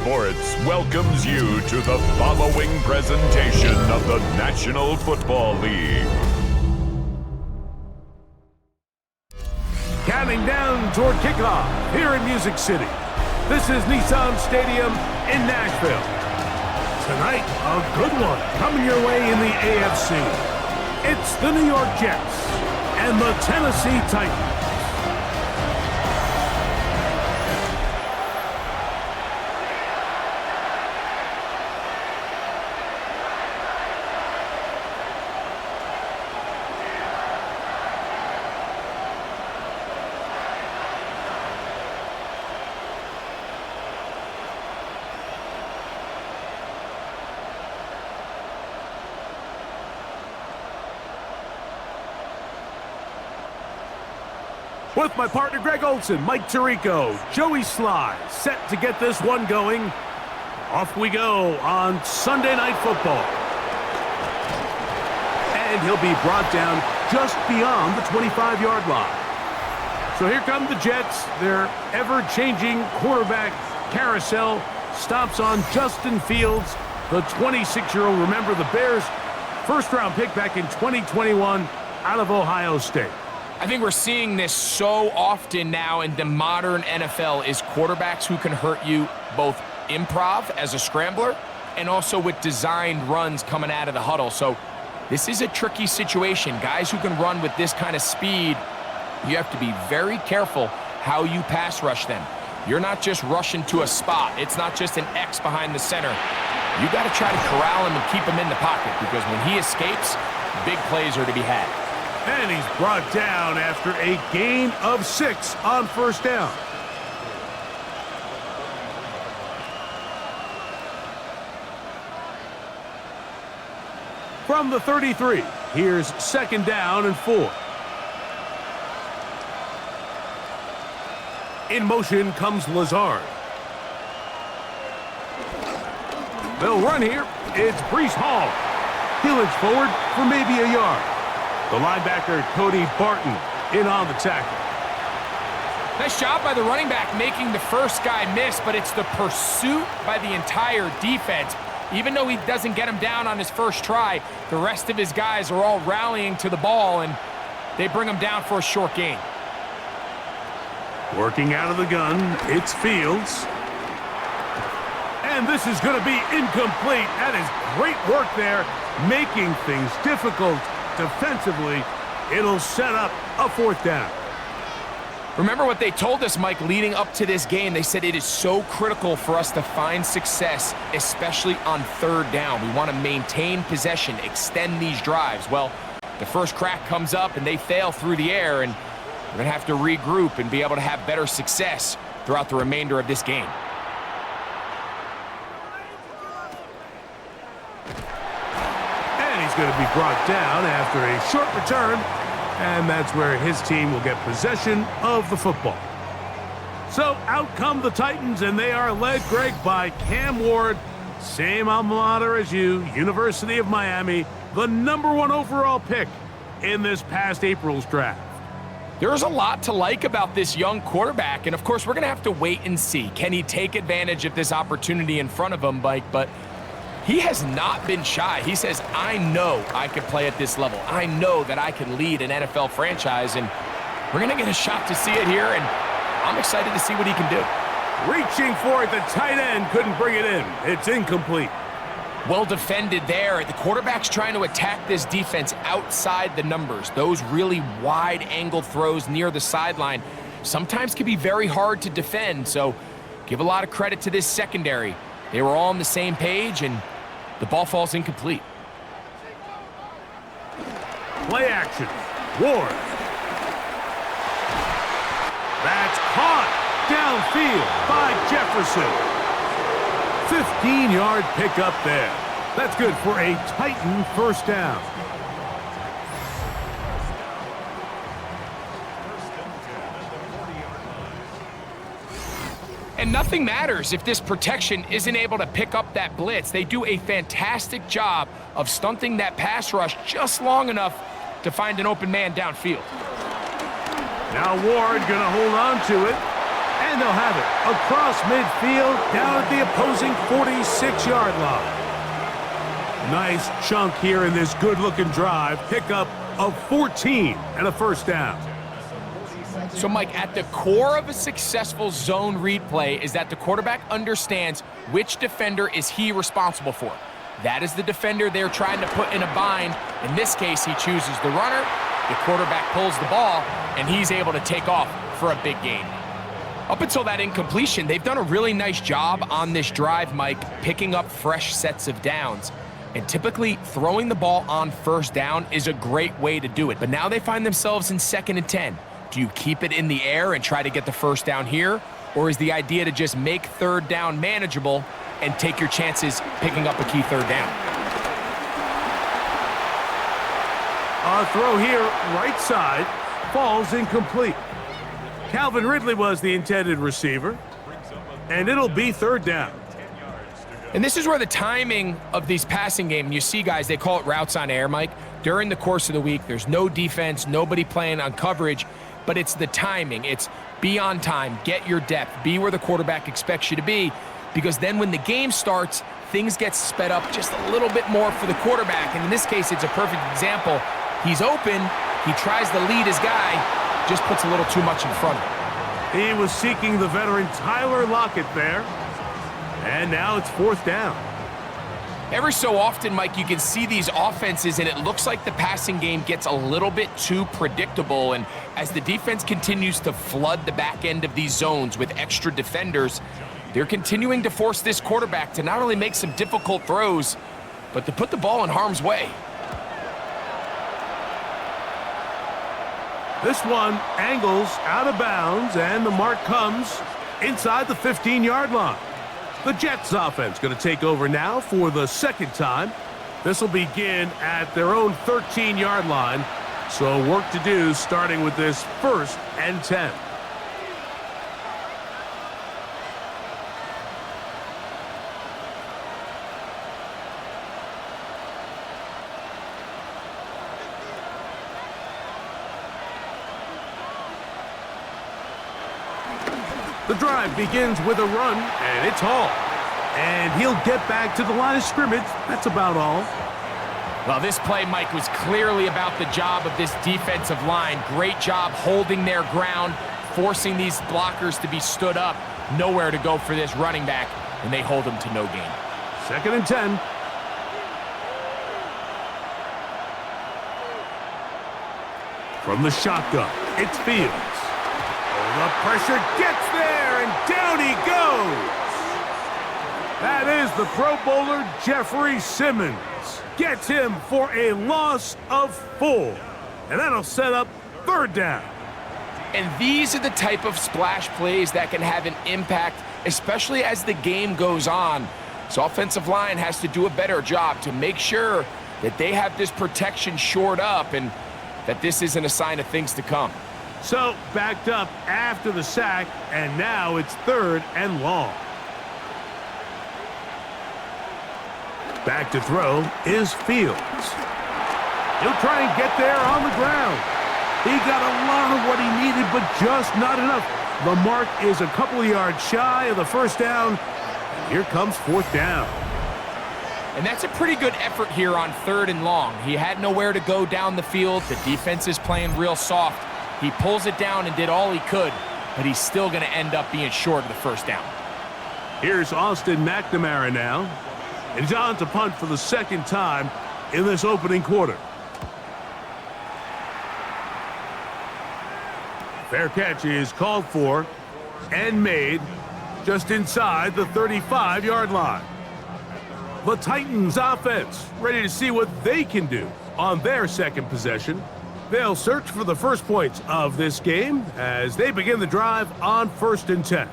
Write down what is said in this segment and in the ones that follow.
Sports welcomes you to the following presentation of the National Football League. Counting down toward kickoff here in Music City. This is Nissan Stadium in Nashville. Tonight, a good one coming your way in the AFC. It's the New York Jets and the Tennessee Titans. With my partner Greg Olson, Mike Tirico, Joey Sly, set to get this one going. Off we go on Sunday Night Football. And he'll be brought down just beyond the 25-yard line. So here come the Jets. Their ever-changing quarterback carousel stops on Justin Fields, the 26-year-old. Remember, the Bears' first-round pick back in 2021 out of Ohio State. I think we're seeing this so often now in the modern NFL is quarterbacks who can hurt you both improv as a scrambler and also with designed runs coming out of the huddle. So this is a tricky situation. Guys who can run with this kind of speed, you have to be very careful how you pass rush them. You're not just rushing to a spot. It's not just an X behind the center. You got to try to corral him and keep him in the pocket because when he escapes, big plays are to be had. And he's brought down after a gain of 6 on first down. From the 33, here's second down and 4. In motion comes Lazard. They'll run here. It's Breece Hall. He'll inch forward for maybe a yard. The linebacker, Cody Barton, in on the tackle. Nice job by the running back making the first guy miss, but it's the pursuit by the entire defense. Even though he doesn't get him down on his first try, the rest of his guys are all rallying to the ball, and they bring him down for a short gain. Working out of the gun, it's Fields. And this is going to be incomplete. That is great work there, making things difficult. Defensively, it'll set up a fourth down. Remember what they told us, Mike, leading up to this game. They said it is so critical for us to find success, especially on third down. We want to maintain possession, extend these drives. Well, the first crack comes up and they fail through the air, and we're going to have to regroup and be able to have better success throughout the remainder of this game. Going to be brought down after a short return, and that's where his team will get possession of the football. So out come the Titans, and they are led, Greg, by Cam Ward, same alma mater as you, University of Miami, the #1 overall pick in this past April's draft. There's a lot to like about this young quarterback, and of course we're going to have to wait and see. Can he take advantage of this opportunity in front of him, Mike? But he has not been shy. He says, I know I can play at this level. I know that I can lead an NFL franchise, and we're going to get a shot to see it here, and I'm excited to see what he can do. Reaching for it, the tight end couldn't bring it in. It's incomplete. Well defended there. The quarterback's trying to attack this defense outside the numbers. Those really wide-angle throws near the sideline sometimes can be very hard to defend, so give a lot of credit to this secondary. They were all on the same page, and the ball falls incomplete. Play action. Ward. That's caught downfield by Jefferson. 15-yard pickup there. That's good for a Titan first down. And nothing matters if this protection isn't able to pick up that blitz. They do a fantastic job of stunting that pass rush just long enough to find an open man downfield. Now Ward gonna hold on to it. And they'll have it across midfield down at the opposing 46-yard line. Nice chunk here in this good-looking drive. Pickup of 14 and a first down. So, Mike, at the core of a successful zone read play is that the quarterback understands which defender is he responsible for. That is the defender they're trying to put in a bind. In this case, he chooses the runner, the quarterback pulls the ball, and he's able to take off for a big gain. Up until that incompletion, they've done a really nice job on this drive, Mike, picking up fresh sets of downs. And typically, throwing the ball on first down is a great way to do it. But now they find themselves in 2nd and 10. Do you keep it in the air and try to get the first down here? Or is the idea to just make 3rd down manageable and take your chances picking up a key 3rd down? A throw here, right side, falls incomplete. Calvin Ridley was the intended receiver, and it'll be 3rd down. And this is where the timing of these passing game, you see guys, they call it routes on air, Mike. During the course of the week, there's no defense, nobody playing on coverage, but it's the timing. It's be on time, get your depth, be where the quarterback expects you to be, because then when the game starts, things get sped up just a little bit more for the quarterback. And in this case, it's a perfect example. He's open, he tries to lead his guy, just puts a little too much in front of him. He was seeking the veteran Tyler Lockett there. And now it's 4th down. Every so often, Mike, you can see these offenses, and it looks like the passing game gets a little bit too predictable. And as the defense continues to flood the back end of these zones with extra defenders, they're continuing to force this quarterback to not only make some difficult throws, but to put the ball in harm's way. This one angles out of bounds, and the mark comes inside the 15-yard line. The Jets offense going to take over now for the 2nd time. This will begin at their own 13-yard line. So work to do starting with this 1st and 10. The drive begins with a run, and it's Hall. And he'll get back to the line of scrimmage. That's about all. Well, this play, Mike, was clearly about the job of this defensive line. Great job holding their ground, forcing these blockers to be stood up. Nowhere to go for this running back, and they hold him to no gain. 2nd and 10. From the shotgun, it's Fields. The pressure gets there, and down he goes. That is the Pro Bowler Jeffrey Simmons. Gets him for a loss of 4. And that'll set up 3rd down. And these are the type of splash plays that can have an impact, especially as the game goes on. So offensive line has to do a better job to make sure that they have this protection shored up and that this isn't a sign of things to come. So, backed up after the sack, and now it's 3rd and long. Back to throw is Fields. He'll try and get there on the ground. He got a lot of what he needed, but just not enough. The mark is a couple of yards shy of the 1st down. Here comes 4th down. And that's a pretty good effort here on 3rd and long. He had nowhere to go down the field. The defense is playing real soft. He pulls it down and did all he could, but he's still going to end up being short of the 1st down. Here's Austin McNamara now. And he's on to punt for the 2nd time in this opening quarter. Fair catch is called for and made just inside the 35-yard line. The Titans offense ready to see what they can do on their 2nd possession. They'll search for the first points of this game as they begin the drive on 1st and 10.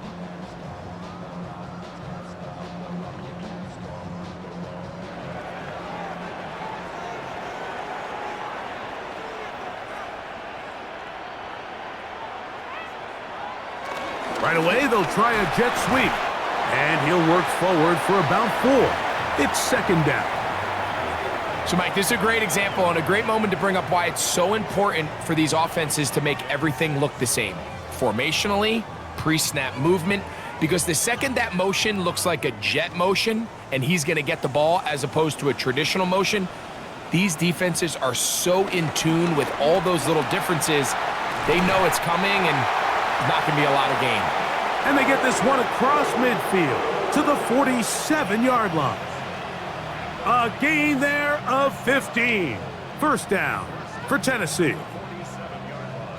Right away, they'll try a jet sweep, and he'll work forward for about 4. It's 2nd down. So, Mike, this is a great example and a great moment to bring up why it's so important for these offenses to make everything look the same. Formationally, pre-snap movement, because the second that motion looks like a jet motion and he's going to get the ball as opposed to a traditional motion, these defenses are so in tune with all those little differences. They know it's coming and not going to be a lot of gain. And they get this one across midfield to the 47-yard line. A gain there of 15. First down for Tennessee.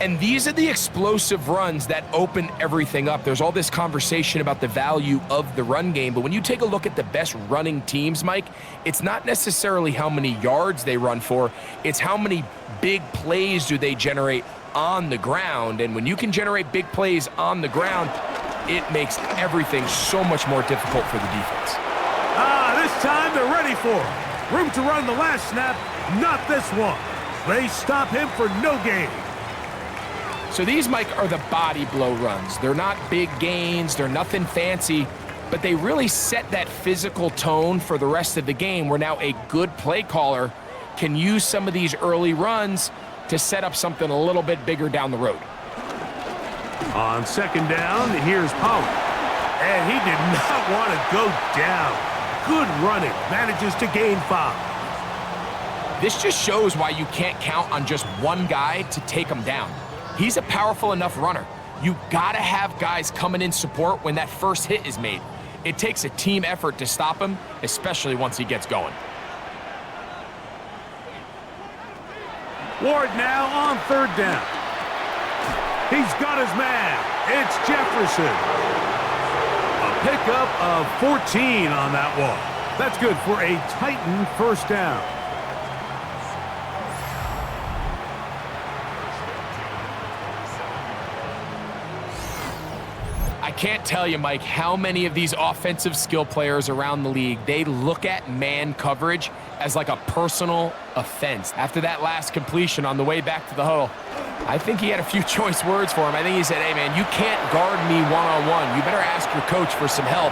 And these are the explosive runs that open everything up. There's all this conversation about the value of the run game, but when you take a look at the best running teams, Mike, it's not necessarily how many yards they run for, it's how many big plays do they generate on the ground. And when you can generate big plays on the ground, it makes everything so much more difficult for the defense. This time they're ready for it. Room to run the last snap, not this one. They stop him for no gain. So these, Mike, are the body blow runs. They're not big gains, they're nothing fancy, but they really set that physical tone for the rest of the game, where now a good play caller can use some of these early runs to set up something a little bit bigger down the road. On second down, here's Pollard. And he did not want to go down. Good running, manages to gain 5. This just shows why you can't count on just one guy to take him down. He's a powerful enough runner. You gotta have guys coming in support when that first hit is made. It takes a team effort to stop him, especially once he gets going. Ward now on third down. He's got his man. It's Jefferson. A pickup of 14 on that one. That's good for a Titan first down. I can't tell you, Mike, how many of these offensive skill players around the league, they look at man coverage as like a personal offense. After that last completion on the way back to the huddle, I think he had a few choice words for him. I think he said, hey, man, you can't guard me one-on-one. You better ask your coach for some help,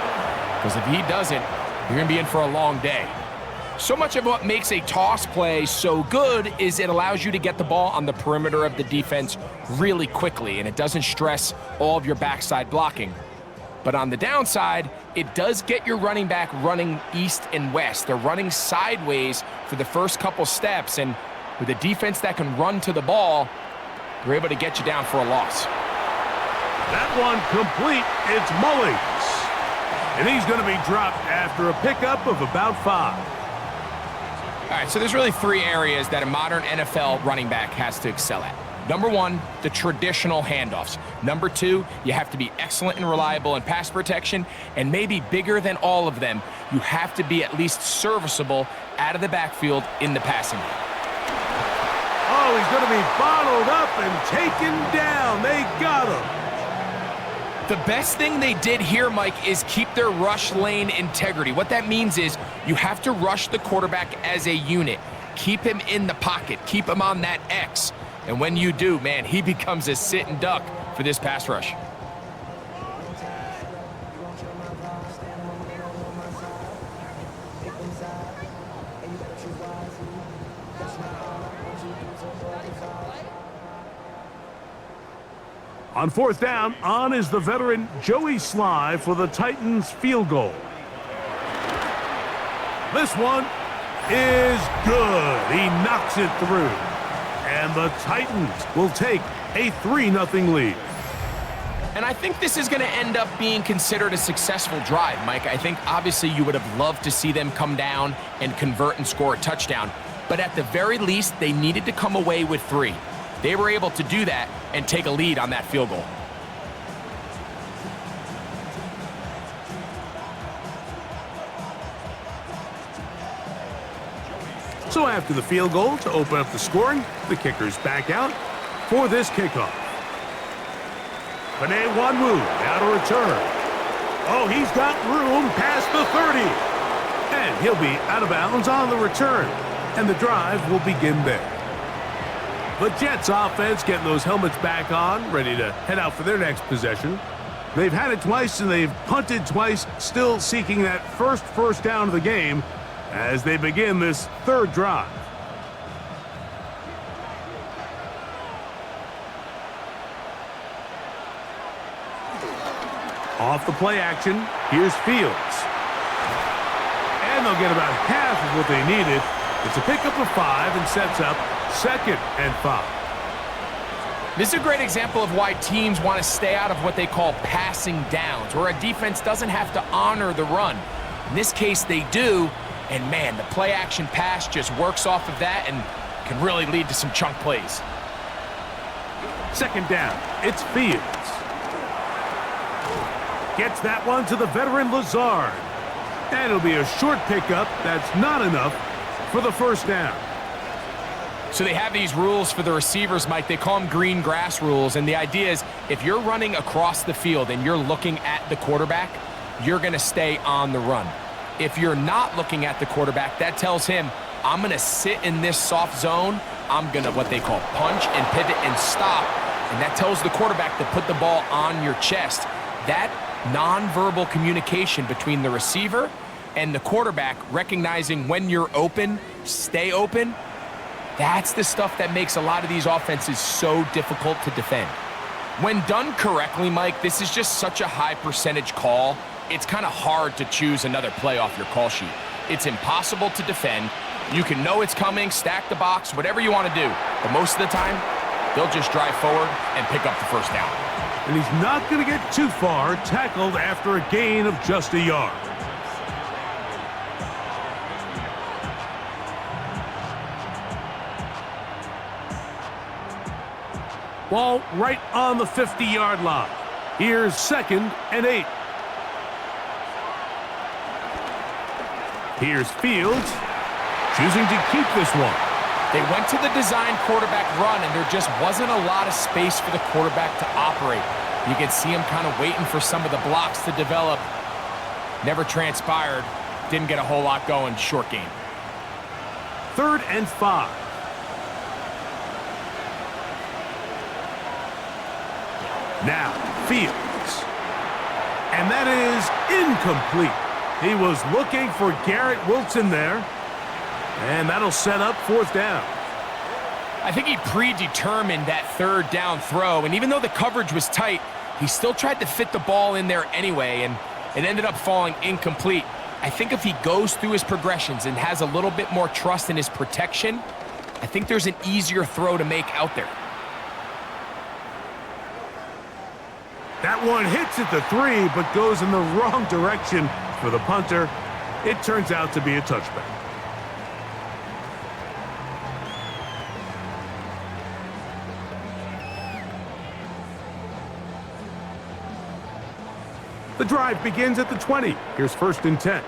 because if he doesn't, you're going to be in for a long day. So much of what makes a toss play so good is it allows you to get the ball on the perimeter of the defense really quickly, and it doesn't stress all of your backside blocking. But on the downside, it does get your running back running east and west. They're running sideways for the first couple steps, and with a defense that can run to the ball, they're able to get you down for a loss. That one complete. It's Mullings. And he's going to be dropped after a pickup of about 5. All right, so there's really 3 areas that a modern NFL running back has to excel at. Number 1, the traditional handoffs. Number 2, you have to be excellent and reliable in pass protection, and maybe bigger than all of them, you have to be at least serviceable out of the backfield in the passing game. Oh, he's going to be bottled up and taken down. They got him. The best thing they did here, Mike, is keep their rush lane integrity. What that means is you have to rush the quarterback as a unit. Keep him in the pocket. Keep him on that X. And when you do, man, he becomes a sit and duck for this pass rush. On fourth down, on is the veteran Joey Sly for the Titans field goal. This one is good. He knocks it through. And the Titans will take a 3-0 lead. And I think this is going to end up being considered a successful drive, Mike. I think obviously you would have loved to see them come down and convert and score a touchdown. But at the very least, they needed to come away with 3. They were able to do that and take a lead on that field goal. So after the field goal to open up the scoring, the kicker's back out for this kickoff. Panay Wanwu now to return. Oh, he's got room past the 30. And he'll be out of bounds on the return. And the drive will begin there. The Jets offense getting those helmets back on, ready to head out for their next possession. They've had it twice and they've punted twice, still seeking that first down of the game as they begin this third drive. Off the play action, here's Fields. And they'll get about half of what they needed. It's a pickup of 5 and sets up 2nd and 5. This is a great example of why teams want to stay out of what they call passing downs, where a defense doesn't have to honor the run. In this case, they do, and man, the play-action pass just works off of that and can really lead to some chunk plays. 2nd down, it's Fields. Gets that one to the veteran Lazard. And it'll be a short pickup that's not enough for the 1st down. So they have these rules for the receivers, Mike. They call them green grass rules, and the idea is if you're running across the field and you're looking at the quarterback, you're going to stay on the run. If you're not looking at the quarterback, that tells him, I'm going to sit in this soft zone. I'm going to what they call punch and pivot and stop, and that tells the quarterback to put the ball on your chest. That nonverbal communication between the receiver and the quarterback, recognizing when you're open, stay open, that's the stuff that makes a lot of these offenses so difficult to defend. When done correctly, Mike, this is just such a high percentage call. It's kind of hard to choose another play off your call sheet. It's impossible to defend. You can know it's coming, stack the box, whatever you want to do. But most of the time, they'll just drive forward and pick up the 1st down. And he's not going to get too far, tackled after a gain of just a yard. Ball right on the 50-yard line. Here's 2nd and 8. Here's Fields, choosing to keep this one. They went to the design quarterback run, and there just wasn't a lot of space for the quarterback to operate. You can see him kind of waiting for some of the blocks to develop. Never transpired. Didn't get a whole lot going. Short game. 3rd and 5. Now, Fields. And that is incomplete. He was looking for Garrett Wilson there. And that'll set up 4th down. I think he predetermined that 3rd down throw, and even though the coverage was tight, he still tried to fit the ball in there anyway, and it ended up falling incomplete. I think if he goes through his progressions and has a little bit more trust in his protection, I think there's an easier throw to make out there. That one hits at the 3, but goes in the wrong direction for the punter. It turns out to be a touchback. The drive begins at the 20. Here's 1st and 10.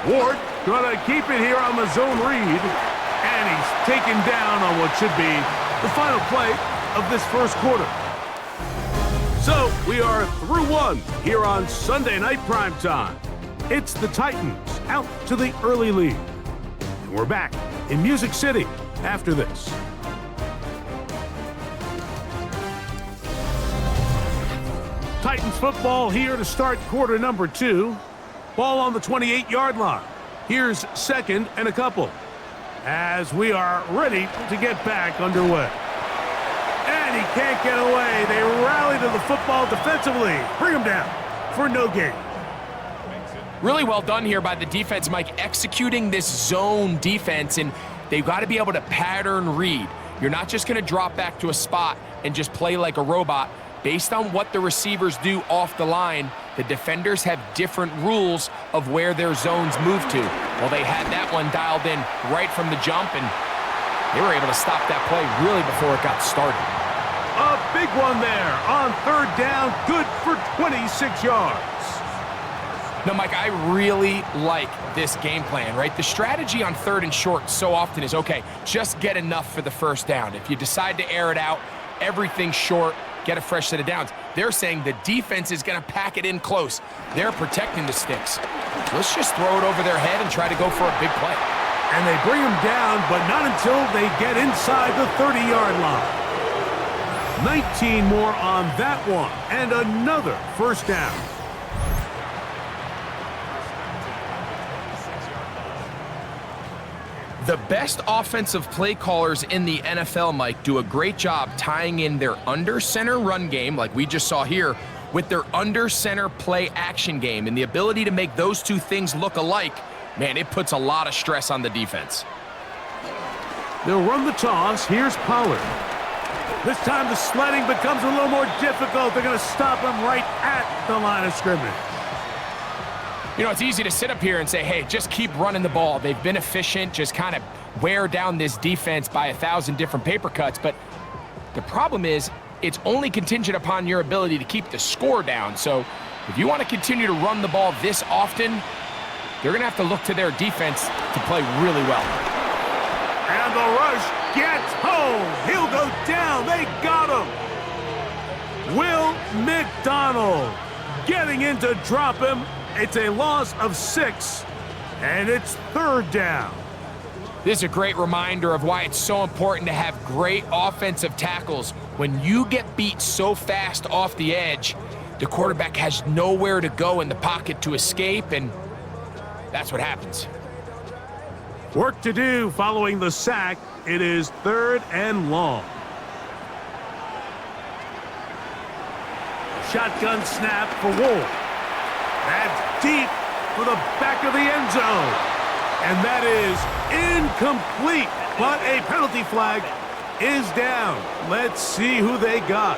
Ward gonna keep it here on the zone read. And he's taken down on what should be the final play of this 1st quarter. So we are through 1 here on Sunday Night Primetime. It's the Titans out to the early lead. And we're back in Music City after this. Titans football here to start quarter number 2. Ball on the 28-yard line. Here's 2nd and a couple, as we are ready to get back underway. And he can't get away. They rally to the football defensively. Bring him down for no gain. Really well done here by the defense, Mike, executing this zone defense, and they've got to be able to pattern read. You're not just going to drop back to a spot and just play like a robot. Based on what the receivers do off the line, the defenders have different rules of where their zones move to. Well, they had that one dialed in right from the jump, and they were able to stop that play really before it got started. A big one there on 3rd down, good for 26 yards. No, Mike, I really like this game plan, right? The strategy on 3rd and short so often is, okay, just get enough for the 1st down. If you decide to air it out, everything's short, get a fresh set of downs. They're saying the defense is going to pack it in close. They're protecting the sticks. Let's just throw it over their head and try to go for a big play. And they bring him down, but not until they get inside the 30-yard line. 19 more on that one, and another 1st down. The best offensive play callers in the NFL, Mike, do a great job tying in their under-center run game, like we just saw here, with their under-center play action game. And the ability to make those two things look alike, man, it puts a lot of stress on the defense. They'll run the toss. Here's Pollard. This time the sledding becomes a little more difficult. They're going to stop him right at the line of scrimmage. You know, it's easy to sit up here and say, hey, just keep running the ball. They've been efficient, just kind of wear down this defense by 1,000 different paper cuts. But the problem is, it's only contingent upon your ability to keep the score down. So if you want to continue to run the ball this often, they're going to have to look to their defense to play really well. And the rush gets home. He'll go down. They got him. Will McDonald getting in to drop him. It's a loss of 6, and it's 3rd down. This is a great reminder of why it's so important to have great offensive tackles. When you get beat so fast off the edge, the quarterback has nowhere to go in the pocket to escape, and that's what happens. Work to do following the sack. It is 3rd and long. Shotgun snap for Wolf. That's deep for the back of the end zone. And that is incomplete, but a penalty flag is down. Let's see who they got.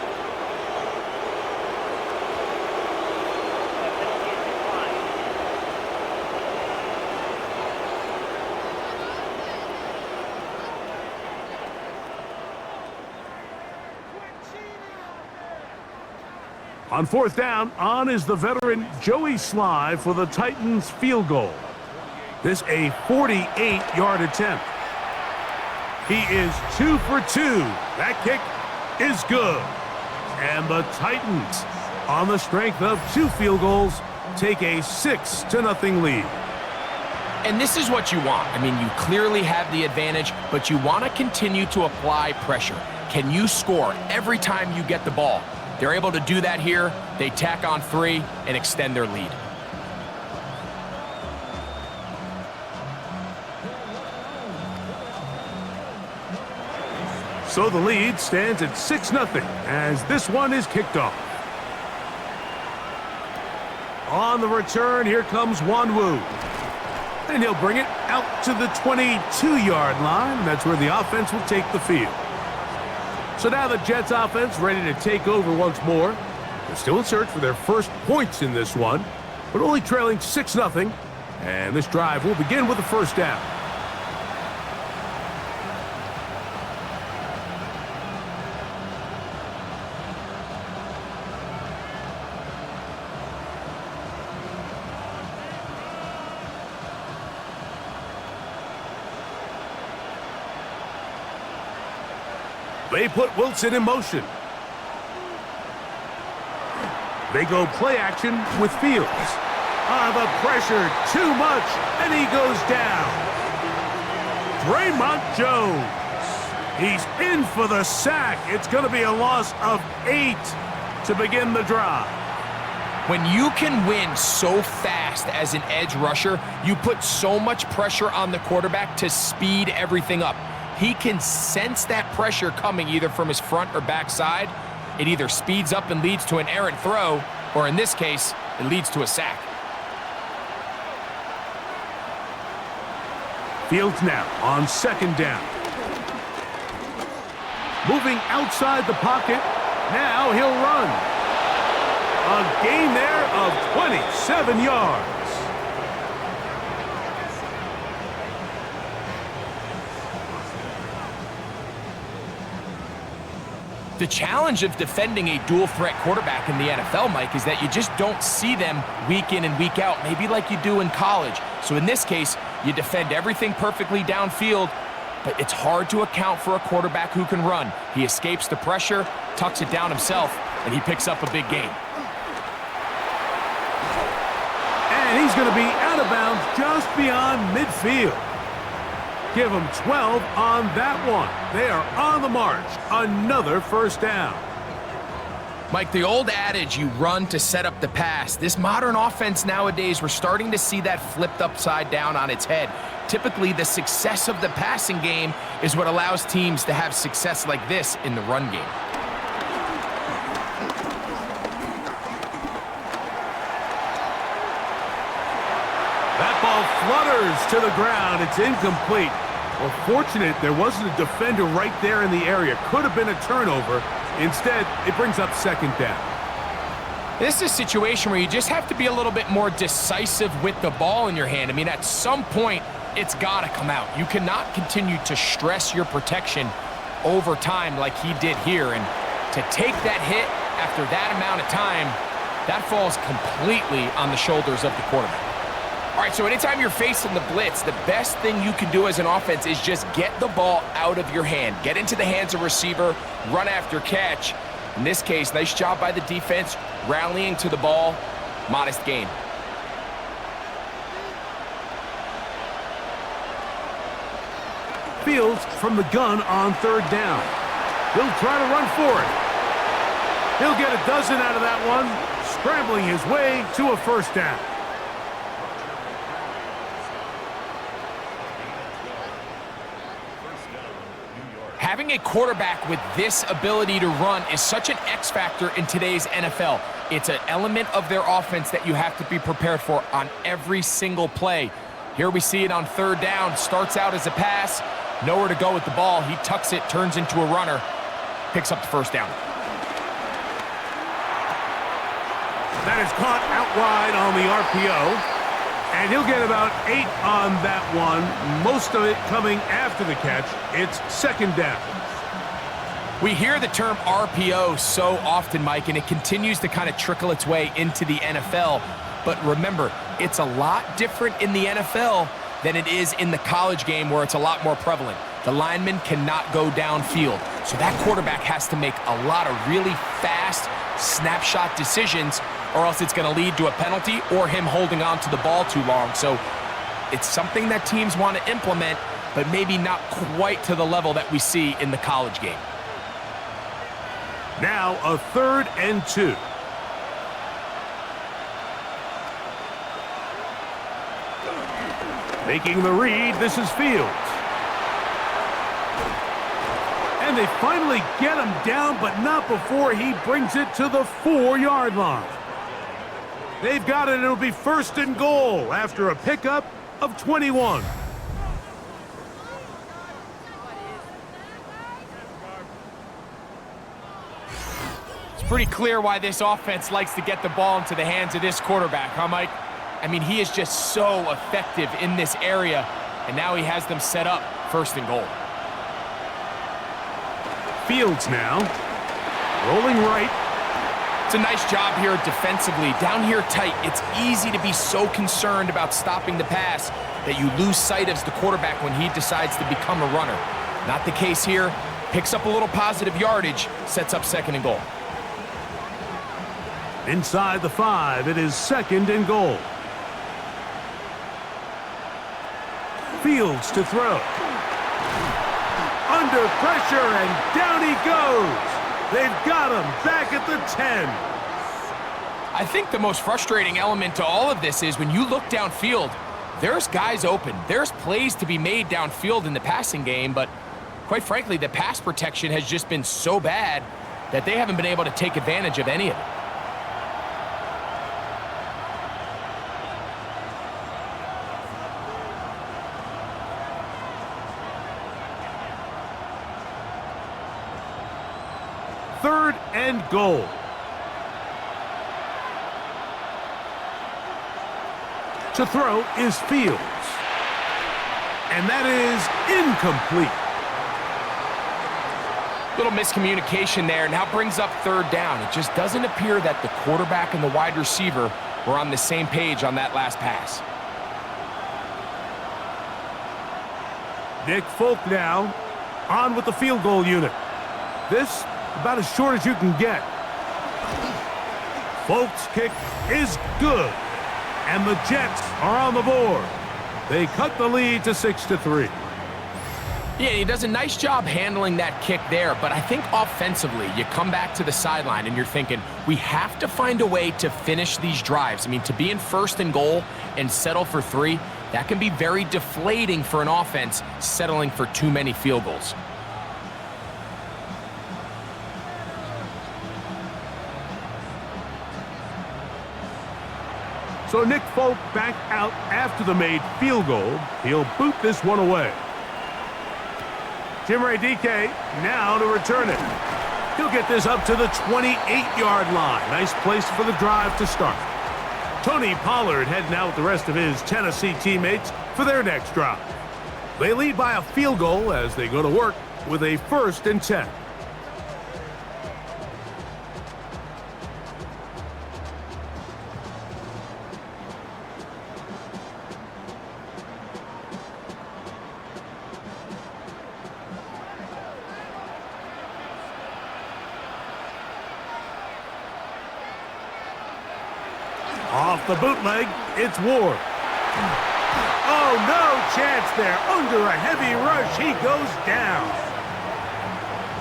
On 4th down, on is the veteran Joey Sly for the Titans field goal. This a 48-yard attempt. He is 2 for 2. That kick is good. And the Titans, on the strength of 2 field goals, take a 6-0 lead. And this is what you want. I mean, you clearly have the advantage, but you want to continue to apply pressure. Can you score every time you get the ball? They're able to do that here. They tack on 3 and extend their lead. So the lead stands at 6-0 as this one is kicked off. On the return, here comes Wanwu. And he'll bring it out to the 22-yard line. That's where the offense will take the field. So now the Jets offense ready to take over once more. They're still in search for their first points in this one, but only trailing 6-0. And this drive will begin with a 1st down. They put Wilson in motion. They go play action with Fields. The pressure, too much, and he goes down. Draymond Jones. He's in for the sack. It's going to be a loss of 8 to begin the drive. When you can win so fast as an edge rusher, you put so much pressure on the quarterback to speed everything up. He can sense that pressure coming either from his front or back side. It either speeds up and leads to an errant throw, or in this case, it leads to a sack. Fields now on 2nd down. Moving outside the pocket. Now he'll run. A gain there of 27 yards. The challenge of defending a dual-threat quarterback in the NFL, Mike, is that you just don't see them week in and week out, maybe like you do in college. So in this case, you defend everything perfectly downfield, but it's hard to account for a quarterback who can run. He escapes the pressure, tucks it down himself, and he picks up a big gain. And he's going to be out of bounds just beyond midfield. Give them 12 on that one. They are on the march. Another 1st down. Mike, the old adage, you run to set up the pass. This modern offense nowadays, we're starting to see that flipped upside down on its head. Typically, the success of the passing game is what allows teams to have success like this in the run game. That ball flutters to the ground. It's incomplete. Well, fortunate there wasn't a defender right there in the area. Could have been a turnover. Instead, it brings up second down. This is a situation where you just have to be a little bit more decisive with the ball in your hand. I mean, at some point, it's got to come out. You cannot continue to stress your protection over time like he did here. And to take that hit after that amount of time, that falls completely on the shoulders of the quarterback. All right, so anytime you're facing the blitz, the best thing you can do as an offense is just get the ball out of your hand. Get into the hands of receiver, run after catch. In this case, nice job by the defense, rallying to the ball, modest gain. Fields from the gun on third down. He'll try to run for it. He'll get a dozen out of that one, scrambling his way to a first down. Having a quarterback with this ability to run is such an X factor in today's NFL. It's an element of their offense that you have to be prepared for on every single play. Here we see it on third down. Starts out as a pass, nowhere to go with the ball. He tucks it, turns into a runner, picks up the first down. That is caught out wide on the RPO. And he'll get about 8 on that one, most of it coming after the catch. It's second down. We hear the term RPO so often, Mike, and it continues to kind of trickle its way into the NFL. But remember, it's a lot different in the NFL than it is in the college game where it's a lot more prevalent. The lineman cannot go downfield, so that quarterback has to make a lot of really fast snapshot decisions, or else it's going to lead to a penalty or him holding on to the ball too long. So it's something that teams want to implement, but maybe not quite to the level that we see in the college game. Now a 3rd and 2. Making the read, this is Fields. And they finally get him down, but not before he brings it to the 4-yard line. They've got it, and it'll be 1st and goal after a pickup of 21. It's pretty clear why this offense likes to get the ball into the hands of this quarterback, huh, Mike? I mean, he is just so effective in this area, and now he has them set up 1st and goal. Fields now, rolling right. It's a nice job here defensively. Down here tight, it's easy to be so concerned about stopping the pass that you lose sight of the quarterback when he decides to become a runner. Not the case here. Picks up a little positive yardage, sets up 2nd and goal. Inside the 5, it is 2nd and goal. Fields to throw. Under pressure, and down he goes. They've got him back at the 10. I think the most frustrating element to all of this is when you look downfield, there's guys open. There's plays to be made downfield in the passing game, but quite frankly, the pass protection has just been so bad that they haven't been able to take advantage of any of it. Third and goal. To throw is Fields. And that is incomplete. Little miscommunication there. Now brings up 3rd down. It just doesn't appear that the quarterback and the wide receiver were on the same page on that last pass. Nick Folk now on with the field goal unit. This about as short as you can get. Folk's kick is good, and the Jets are on the board. They cut the lead to 6-3. Yeah, he does a nice job handling that kick there, but I think offensively, you come back to the sideline and you're thinking, we have to find a way to finish these drives. I mean, to be in first and goal and settle for 3, that can be very deflating for an offense settling for too many field goals. So Nick Folk back out after the made field goal. He'll boot this one away. Jim DK now to return it. He'll get this up to the 28-yard line. Nice place for the drive to start. Tony Pollard heading out with the rest of his Tennessee teammates for their next drive. They lead by a field goal as they go to work with a 1st and 10. Off the bootleg, it's Ward. Oh, no chance there. Under a heavy rush, he goes down.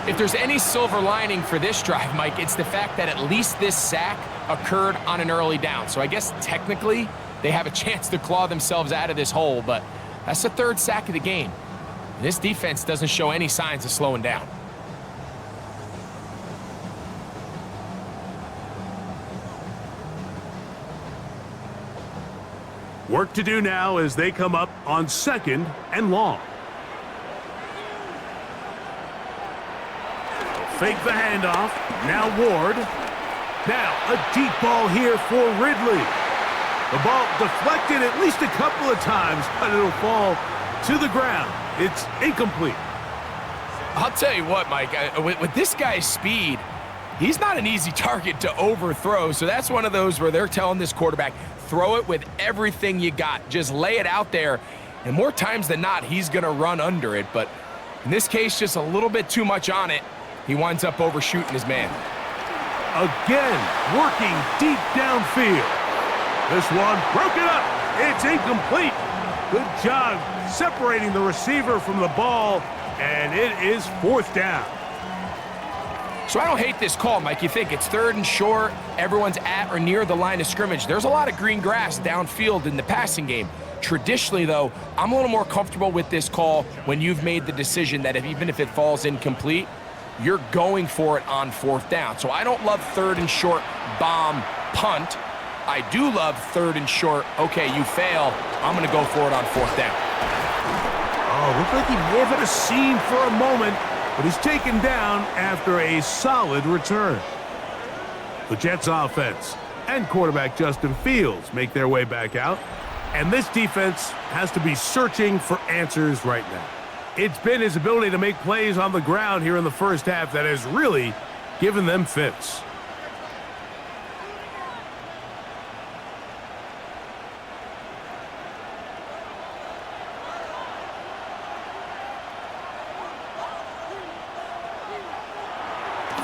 If there's any silver lining for this drive, Mike, it's the fact that at least this sack occurred on an early down. So I guess technically they have a chance to claw themselves out of this hole, but that's the 3rd sack of the game. This defense doesn't show any signs of slowing down. Work to do now as they come up on 2nd and long. Fake the handoff. Now Ward. Now a deep ball here for Ridley. The ball deflected at least a couple of times, but it'll fall to the ground. It's incomplete. I'll tell you what, Mike, with this guy's speed, he's not an easy target to overthrow, so that's one of those where they're telling this quarterback, throw it with everything you got. Just lay it out there, and more times than not, he's going to run under it. But in this case, just a little bit too much on it. He winds up overshooting his man. Again, working deep downfield. This one broken up. It's incomplete. Good job separating the receiver from the ball, and it is 4th down. So I don't hate this call, Mike. You think it's 3rd and short, everyone's at or near the line of scrimmage. There's a lot of green grass downfield in the passing game. Traditionally, though, I'm a little more comfortable with this call when you've made the decision that even if it falls incomplete, you're going for it on 4th down. So I don't love 3rd and short, bomb, punt. I do love 3rd and short, okay, you fail, I'm going to go for it on 4th down. Oh, looked like he may have had a seam for a moment, but he's taken down after a solid return. The Jets offense and quarterback Justin Fields make their way back out, and this defense has to be searching for answers right now. It's been his ability to make plays on the ground here in the first half that has really given them fits.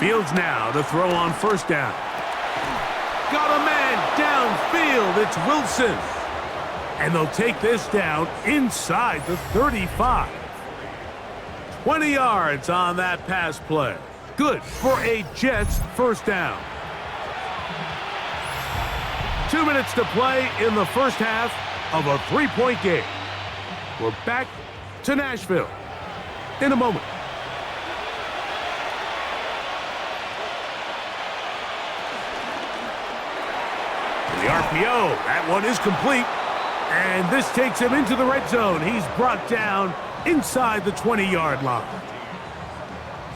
Fields now to throw on 1st down. Got a man downfield. It's Wilson. And they'll take this down inside the 35. 20 yards on that pass play. Good for a Jets 1st down. 2 minutes to play in the first half of a 3-point game. We're back to Nashville in a moment. The RPO, that one is complete. And this takes him into the red zone. He's brought down inside the 20-yard line.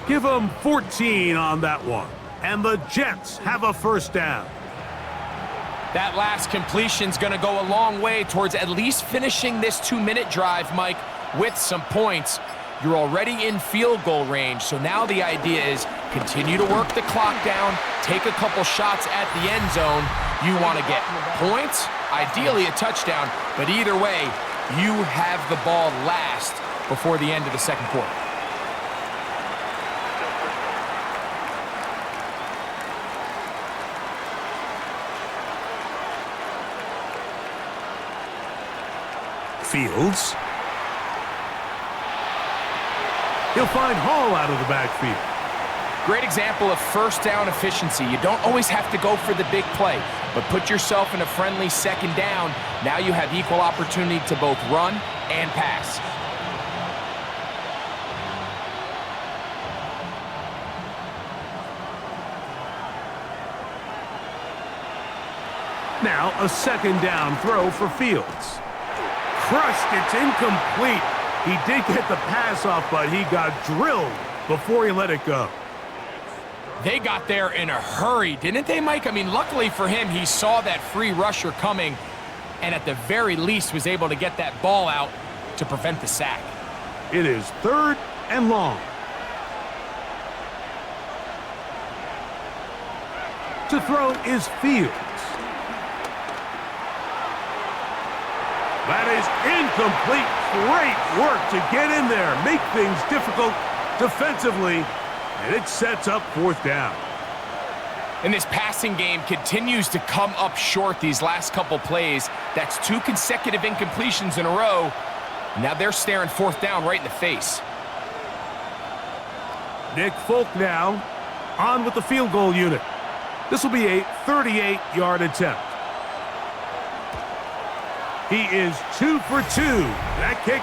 Give him 14 on that one. And the Jets have a 1st down. That last completion's going to go a long way towards at least finishing this 2-minute drive, Mike, with some points. You're already in field goal range, so now the idea is continue to work the clock down, take a couple shots at the end zone. You want to get points, ideally a touchdown, but either way, you have the ball last before the end of the 2nd quarter. Fields. He'll find Hall out of the backfield. Great example of first down efficiency. You don't always have to go for the big play, but put yourself in a friendly second down. Now you have equal opportunity to both run and pass. Now a second down throw for Fields. Crushed, it's incomplete. He did get the pass off, but he got drilled before he let it go. They got there in a hurry, didn't they, Mike? I mean, luckily for him, he saw that free rusher coming and at the very least was able to get that ball out to prevent the sack. It is 3rd and long. To throw is Fields. That is incomplete. Great work to get in there, make things difficult defensively, and it sets up 4th down. And this passing game continues to come up short these last couple plays. That's 2 consecutive incompletions in a row. Now they're staring 4th down right in the face. Nick Folk now on with the field goal unit. This will be a 38-yard attempt. He is 2 for 2. That kick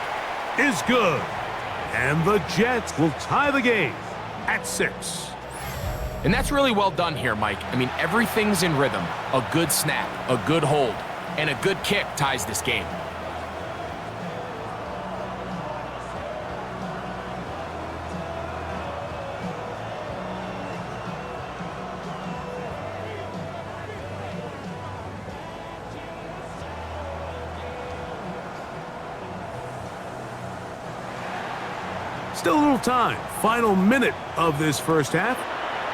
is good. And the Jets will tie the game at 6. And that's really well done here, Mike. I mean, everything's in rhythm. A good snap, a good hold, and a good kick ties this game. Still a little time. Final minute of this first half.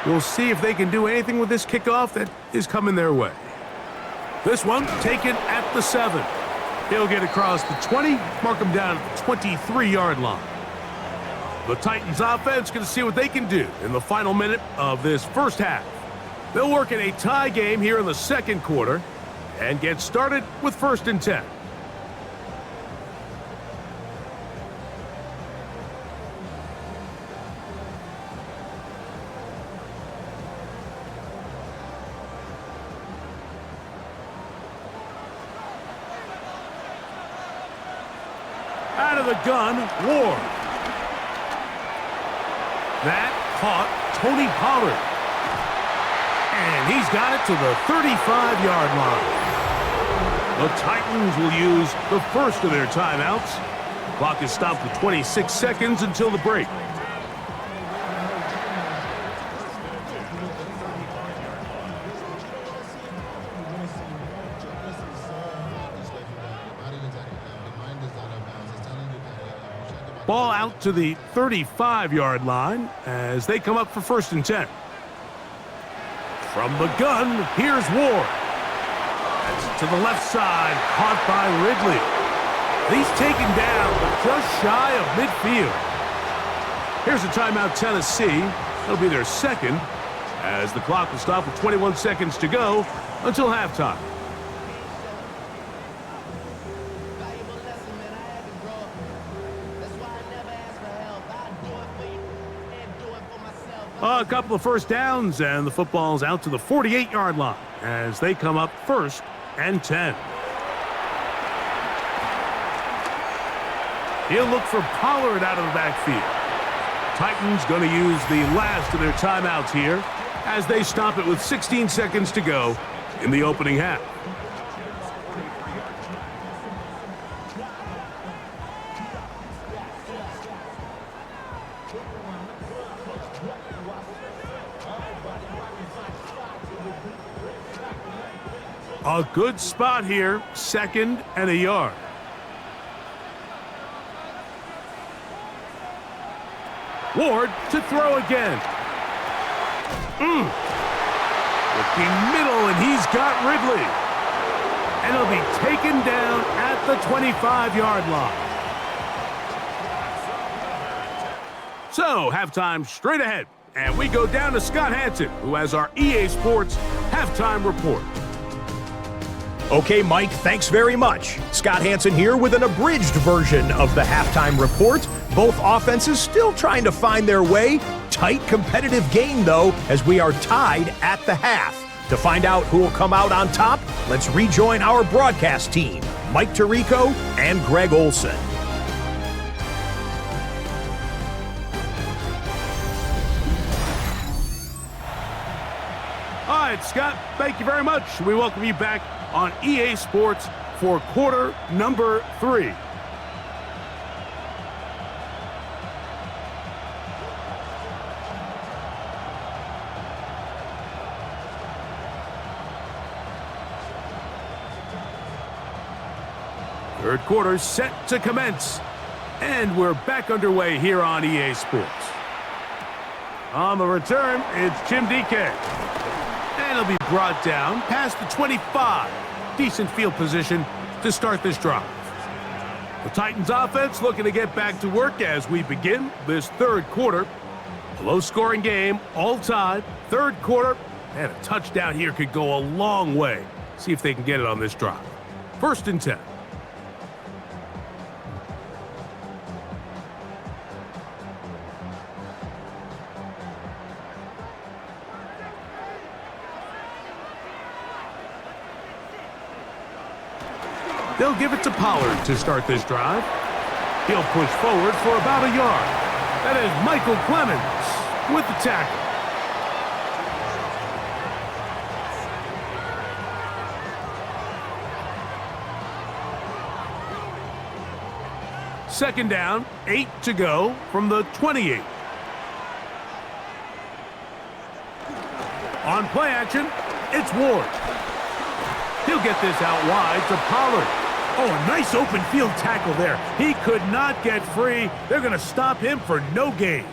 We'll see if they can do anything with this kickoff that is coming their way. This one taken at the 7. He'll get across the 20, mark him down at the 23-yard line. The Titans offense going to see what they can do in the final minute of this first half. They'll work in a tie game here in the second quarter and get started with 1st and 10. Out of the gun, Ward. That caught Tony Pollard. And he's got it to the 35-yard line. The Titans will use the first of their timeouts. Clock is stopped at 26 seconds until the break. Ball out to the 35-yard line as they come up for 1st and 10. From the gun, here's Ward. That's to the left side, caught by Ridley. He's taken down, but just shy of midfield. Here's a timeout, Tennessee. It'll be their second, as the clock will stop with 21 seconds to go until halftime. A couple of first downs, and the football's out to the 48-yard line as they come up 1st and 10. He'll look for Pollard out of the backfield. Titans going to use the last of their timeouts here as they stop it with 16 seconds to go in the opening half. A good spot here, 2nd and a yard. Ward to throw again. Looking middle, and he's got Ridley. And he'll be taken down at the 25-yard line. So, halftime straight ahead. And we go down to Scott Hanson, who has our EA Sports halftime report. Okay, Mike, thanks very much. Scott Hansen here with an abridged version of the halftime report. Both offenses still trying to find their way. Tight competitive game, though, as we are tied at the half. To find out who will come out on top, let's rejoin our broadcast team, Mike Tirico and Greg Olson. All right, Scott, thank you very much. We welcome you back on EA Sports for quarter number 3. Third quarter set to commence, and we're back underway here on EA Sports. On the return, it's Jim DK. And it'll be brought down past the 25. Decent field position to start this drive. The Titans offense looking to get back to work as we begin this third quarter. A low-scoring game, all tied. Third quarter, and a touchdown here could go a long way. See if they can get it on this drive. 1st and 10. They'll give it to Pollard to start this drive. He'll push forward for about a yard. That is Michael Clemens with the tackle. Second down, 8 to go from the 28. On play action, it's Ward. He'll get this out wide to Pollard. Oh, a nice open field tackle there. He could not get free. They're going to stop him for no gain.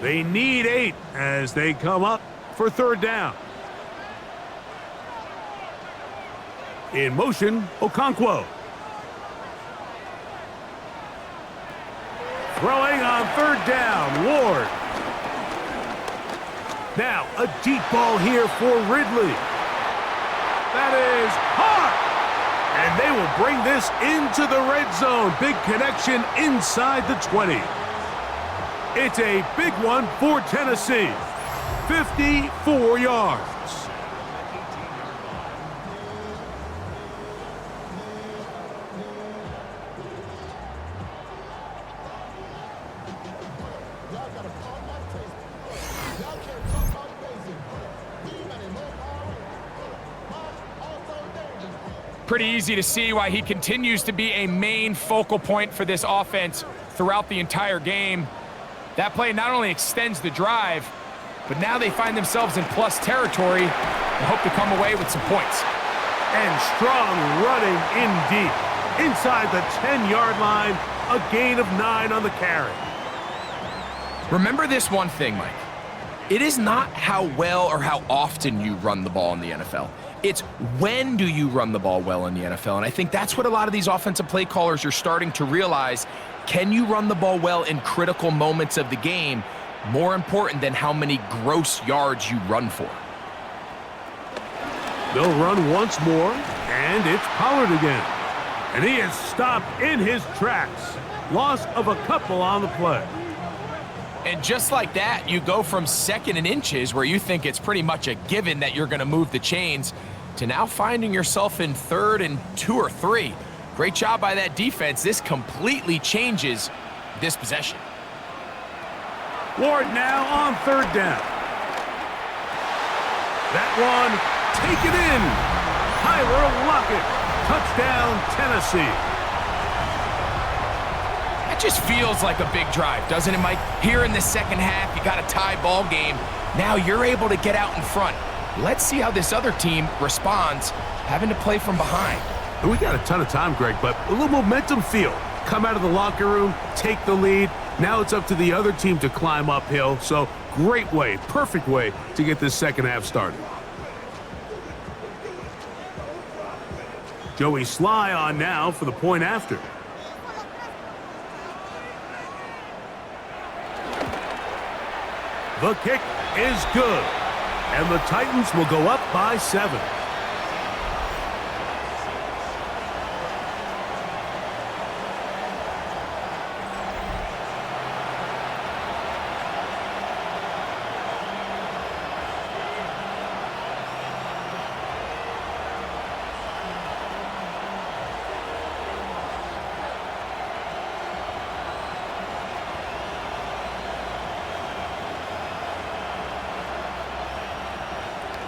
They need 8 as they come up for third down. In motion, Okonkwo. Throwing on third down, Ward. Now, a deep ball here for Ridley. That is hard. And they will bring this into the red zone. Big connection inside the 20. It's a big one for Tennessee. 54 yards. Pretty easy to see why he continues to be a main focal point for this offense throughout the entire game. That play not only extends the drive, but now they find themselves in plus territory and hope to come away with some points. And strong running in deep. Inside the 10-yard line, a gain of 9 on the carry. Remember this one thing, Mike. It is not how well or how often you run the ball in the NFL. It's when do you run the ball well in the NFL. And I think that's what a lot of these offensive play callers are starting to realize. Can you run the ball well in critical moments of the game? More important than how many gross yards you run for. They'll run once more, and it's Pollard again. And he is stopped in his tracks. Loss of a couple on the play. And just like that, you go from 2nd and inches, where you think it's pretty much a given that you're going to move the chains, to now finding yourself in 3rd and 2 or 3. Great job by that defense. This completely changes this possession. Ward now on third down. That one taken in. Tyler Lockett. Touchdown, Tennessee. That just feels like a big drive, doesn't it, Mike? Here in the second half, you got a tie ball game. Now you're able to get out in front. Let's see how this other team responds, having to play from behind. We got a ton of time, Greg, but a little momentum feel. Come out of the locker room, take the lead. Now it's up to the other team to climb uphill. So great way, perfect way to get this second half started. Joey Sly on now for the point after. The kick is good, and the Titans will go up by 7.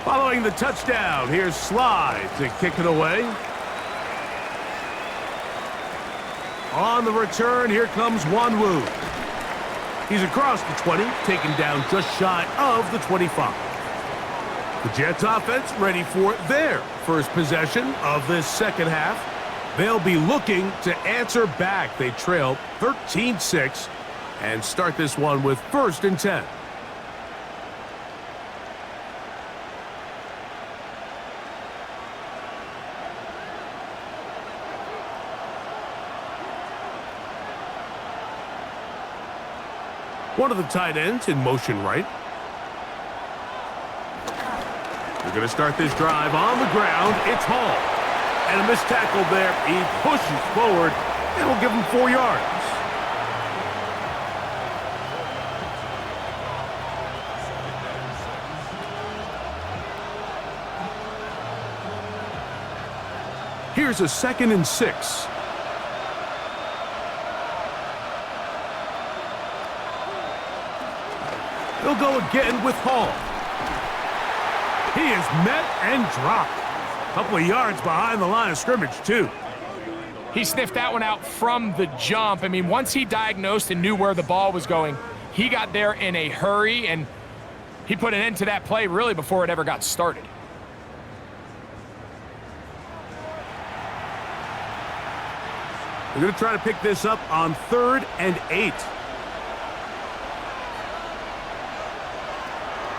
Following the touchdown, here's Slide to kick it away. On the return, here comes Wanwu. He's across the 20, taken down just shy of the 25. The Jets offense ready for their first possession of this second half. They'll be looking to answer back. They trail 13-6 and start this one with 1st and 10. One of the tight ends in motion right. They're going to start this drive on the ground. It's Hall. And a missed tackle there. He pushes forward and will give him 4 yards. Here's a 2nd and 6. He'll go again with Hall. He is met and dropped. A couple of yards behind the line of scrimmage, too. He sniffed that one out from the jump. I mean, once he diagnosed and knew where the ball was going, he got there in a hurry, and he put an end to that play really before it ever got started. They're going to try to pick this up on 3rd and 8.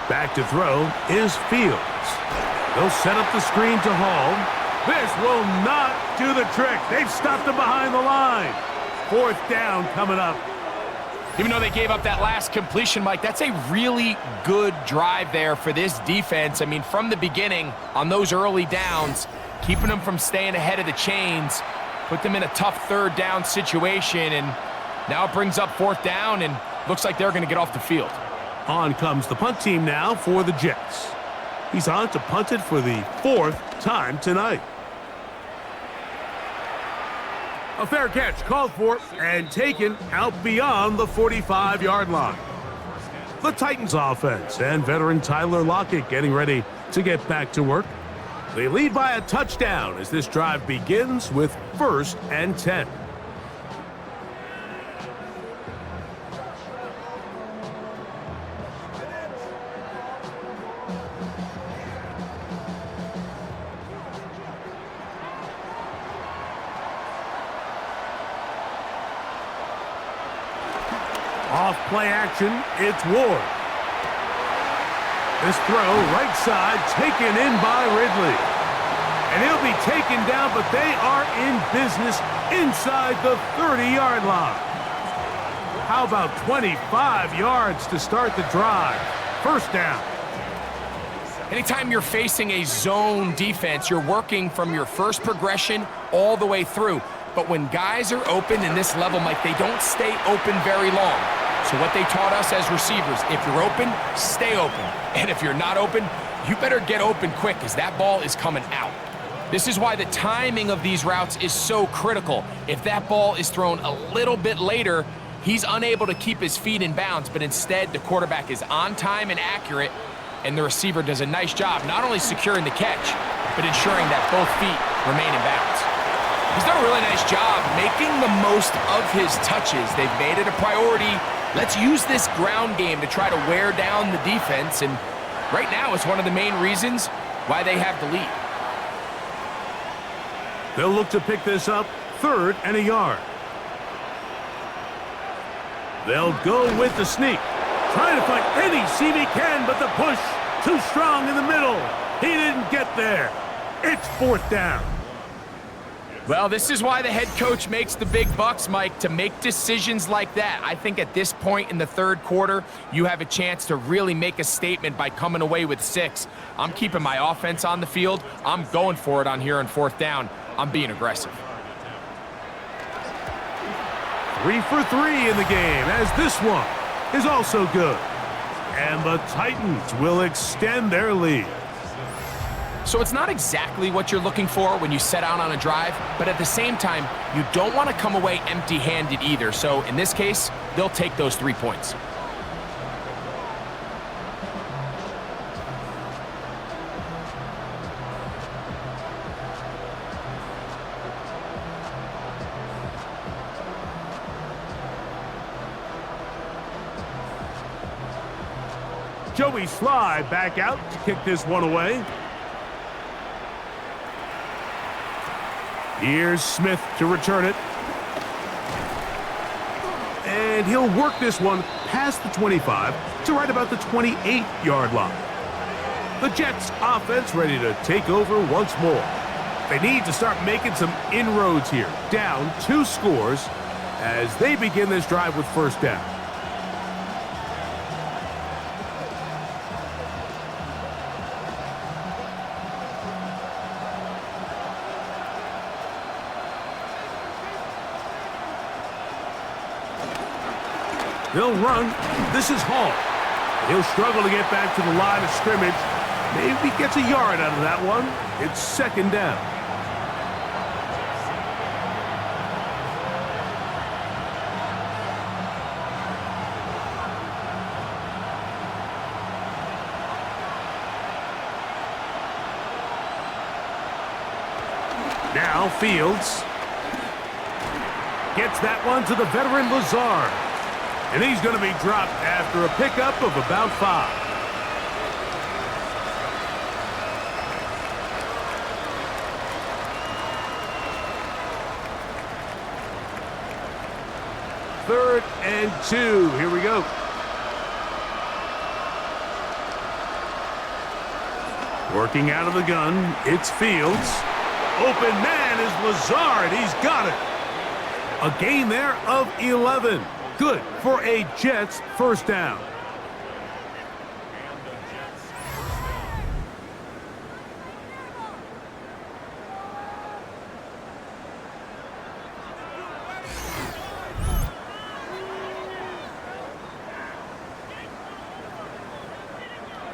Back to throw is Fields. They'll set up the screen to Hall. This will not do the trick. They've stopped him behind the line. 4th down coming up. Even though they gave up that last completion, Mike, that's a really good drive there for this defense. I mean, from the beginning, on those early downs, keeping them from staying ahead of the chains, put them in a tough 3rd down situation, and now it brings up 4th down, and looks like they're going to get off the field. On comes the punt team now for the Jets. He's on to punt it for the 4th time tonight. A fair catch called for and taken out beyond the 45-yard line. The Titans offense and veteran Tyler Lockett getting ready to get back to work. They lead by a touchdown as this drive begins with 1st and 10. Off play action, it's Ward. This throw, right side, taken in by Ridley. And he'll be taken down, but they are in business inside the 30-yard line. How about 25 yards to start the drive? 1st down. Anytime you're facing a zone defense, you're working from your first progression all the way through. But when guys are open in this level, Mike, they don't stay open very long. So what they taught us as receivers, if you're open, stay open. And if you're not open, you better get open quick because that ball is coming out. This is why the timing of these routes is so critical. If that ball is thrown a little bit later, he's unable to keep his feet in bounds, but instead the quarterback is on time and accurate, and the receiver does a nice job not only securing the catch, but ensuring that both feet remain in bounds. He's done a really nice job making the most of his touches. They've made it a priority. Let's use this ground game to try to wear down the defense, and right now it's one of the main reasons why they have the lead. They'll look to pick this up 3rd and a yard. They'll go with the sneak. Trying to find any seam he can, but the push too strong in the middle. He didn't get there. It's 4th down. Well, this is why the head coach makes the big bucks, Mike, to make decisions like that. I think at this point in the third quarter, you have a chance to really make a statement by coming away with 6. I'm keeping my offense on the field. I'm going for it on here on 4th down. I'm being aggressive. 3 for 3 in the game, as this one is also good. And the Titans will extend their lead. So it's not exactly what you're looking for when you set out on a drive, but at the same time, you don't want to come away empty-handed either. So in this case, they'll take those 3 points. Joey Sly back out to kick this one away. Here's Smith to return it. And he'll work this one past the 25 to right about the 28-yard line. The Jets offense ready to take over once more. They need to start making some inroads here. Down 2 scores as they begin this drive with 1st down. They'll run. This is Hall. He'll struggle to get back to the line of scrimmage. Maybe gets a yard out of that one. It's 2nd down. Now Fields gets that one to the veteran Lazard. And he's going to be dropped after a pickup of about 5. Third and 2. Here we go. Working out of the gun, it's Fields. Open man is Lazard. He's got it. A gain there of 11. Good for a Jets 1st down.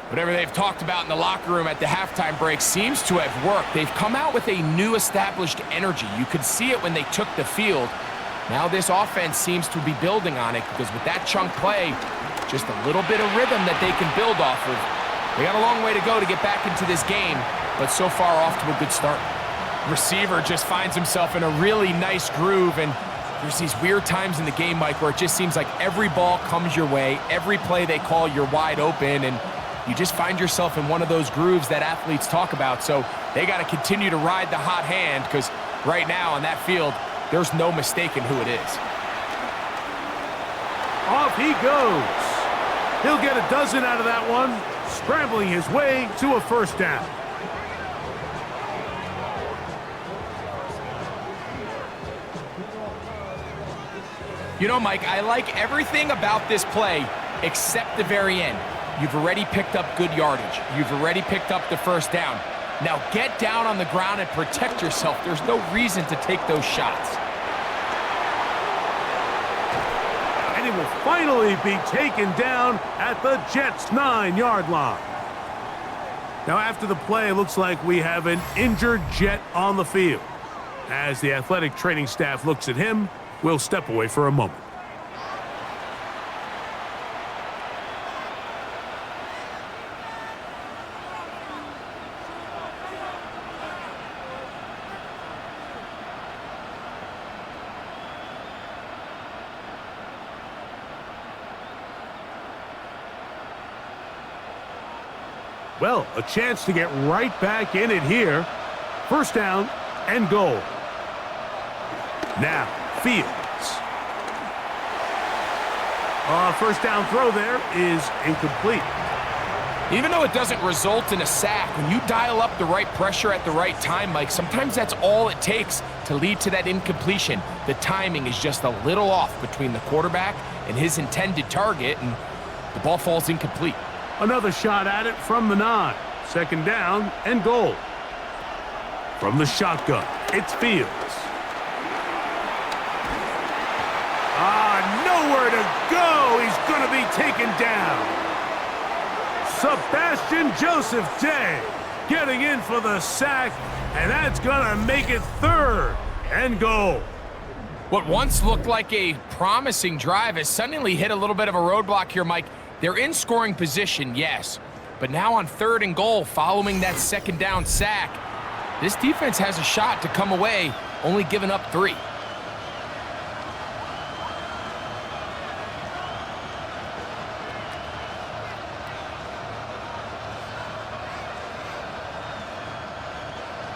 Whatever they've talked about in the locker room at the halftime break seems to have worked. They've come out with a new established energy. You could see it when they took the field. Now this offense seems to be building on it because with that chunk play, just a little bit of rhythm that they can build off of. They got a long way to go to get back into this game, but so far off to a good start. Receiver just finds himself in a really nice groove, and there's these weird times in the game, Mike, where it just seems like every ball comes your way, every play they call, you're wide open, and you just find yourself in one of those grooves that athletes talk about. So they got to continue to ride the hot hand because right now on that field, there's no mistaking who it is. Off he goes. He'll get a dozen out of that one, scrambling his way to a 1st down. You know, Mike, I like everything about this play except the very end. You've already picked up good yardage. You've already picked up the 1st down. Now get down on the ground and protect yourself. There's no reason to take those shots. And he will finally be taken down at the Jets' 9-yard line. Now after the play, it looks like we have an injured Jet on the field. As the athletic training staff looks at him, we'll step away for a moment. Well, a chance to get right back in it here. 1st down and goal. Now, Fields. 1st down throw there is incomplete. Even though it doesn't result in a sack, when you dial up the right pressure at the right time, Mike, sometimes that's all it takes to lead to that incompletion. The timing is just a little off between the quarterback and his intended target, and the ball falls incomplete. Another shot at it from the 9. Second down and goal. From the shotgun, it's Fields. Nowhere to go. He's going to be taken down. Sebastian Joseph Day getting in for the sack, and that's going to make it 3rd and goal. What once looked like a promising drive has suddenly hit a little bit of a roadblock here, Mike. They're in scoring position, yes, but now on 3rd and goal following that second down sack, this defense has a shot to come away, only giving up 3.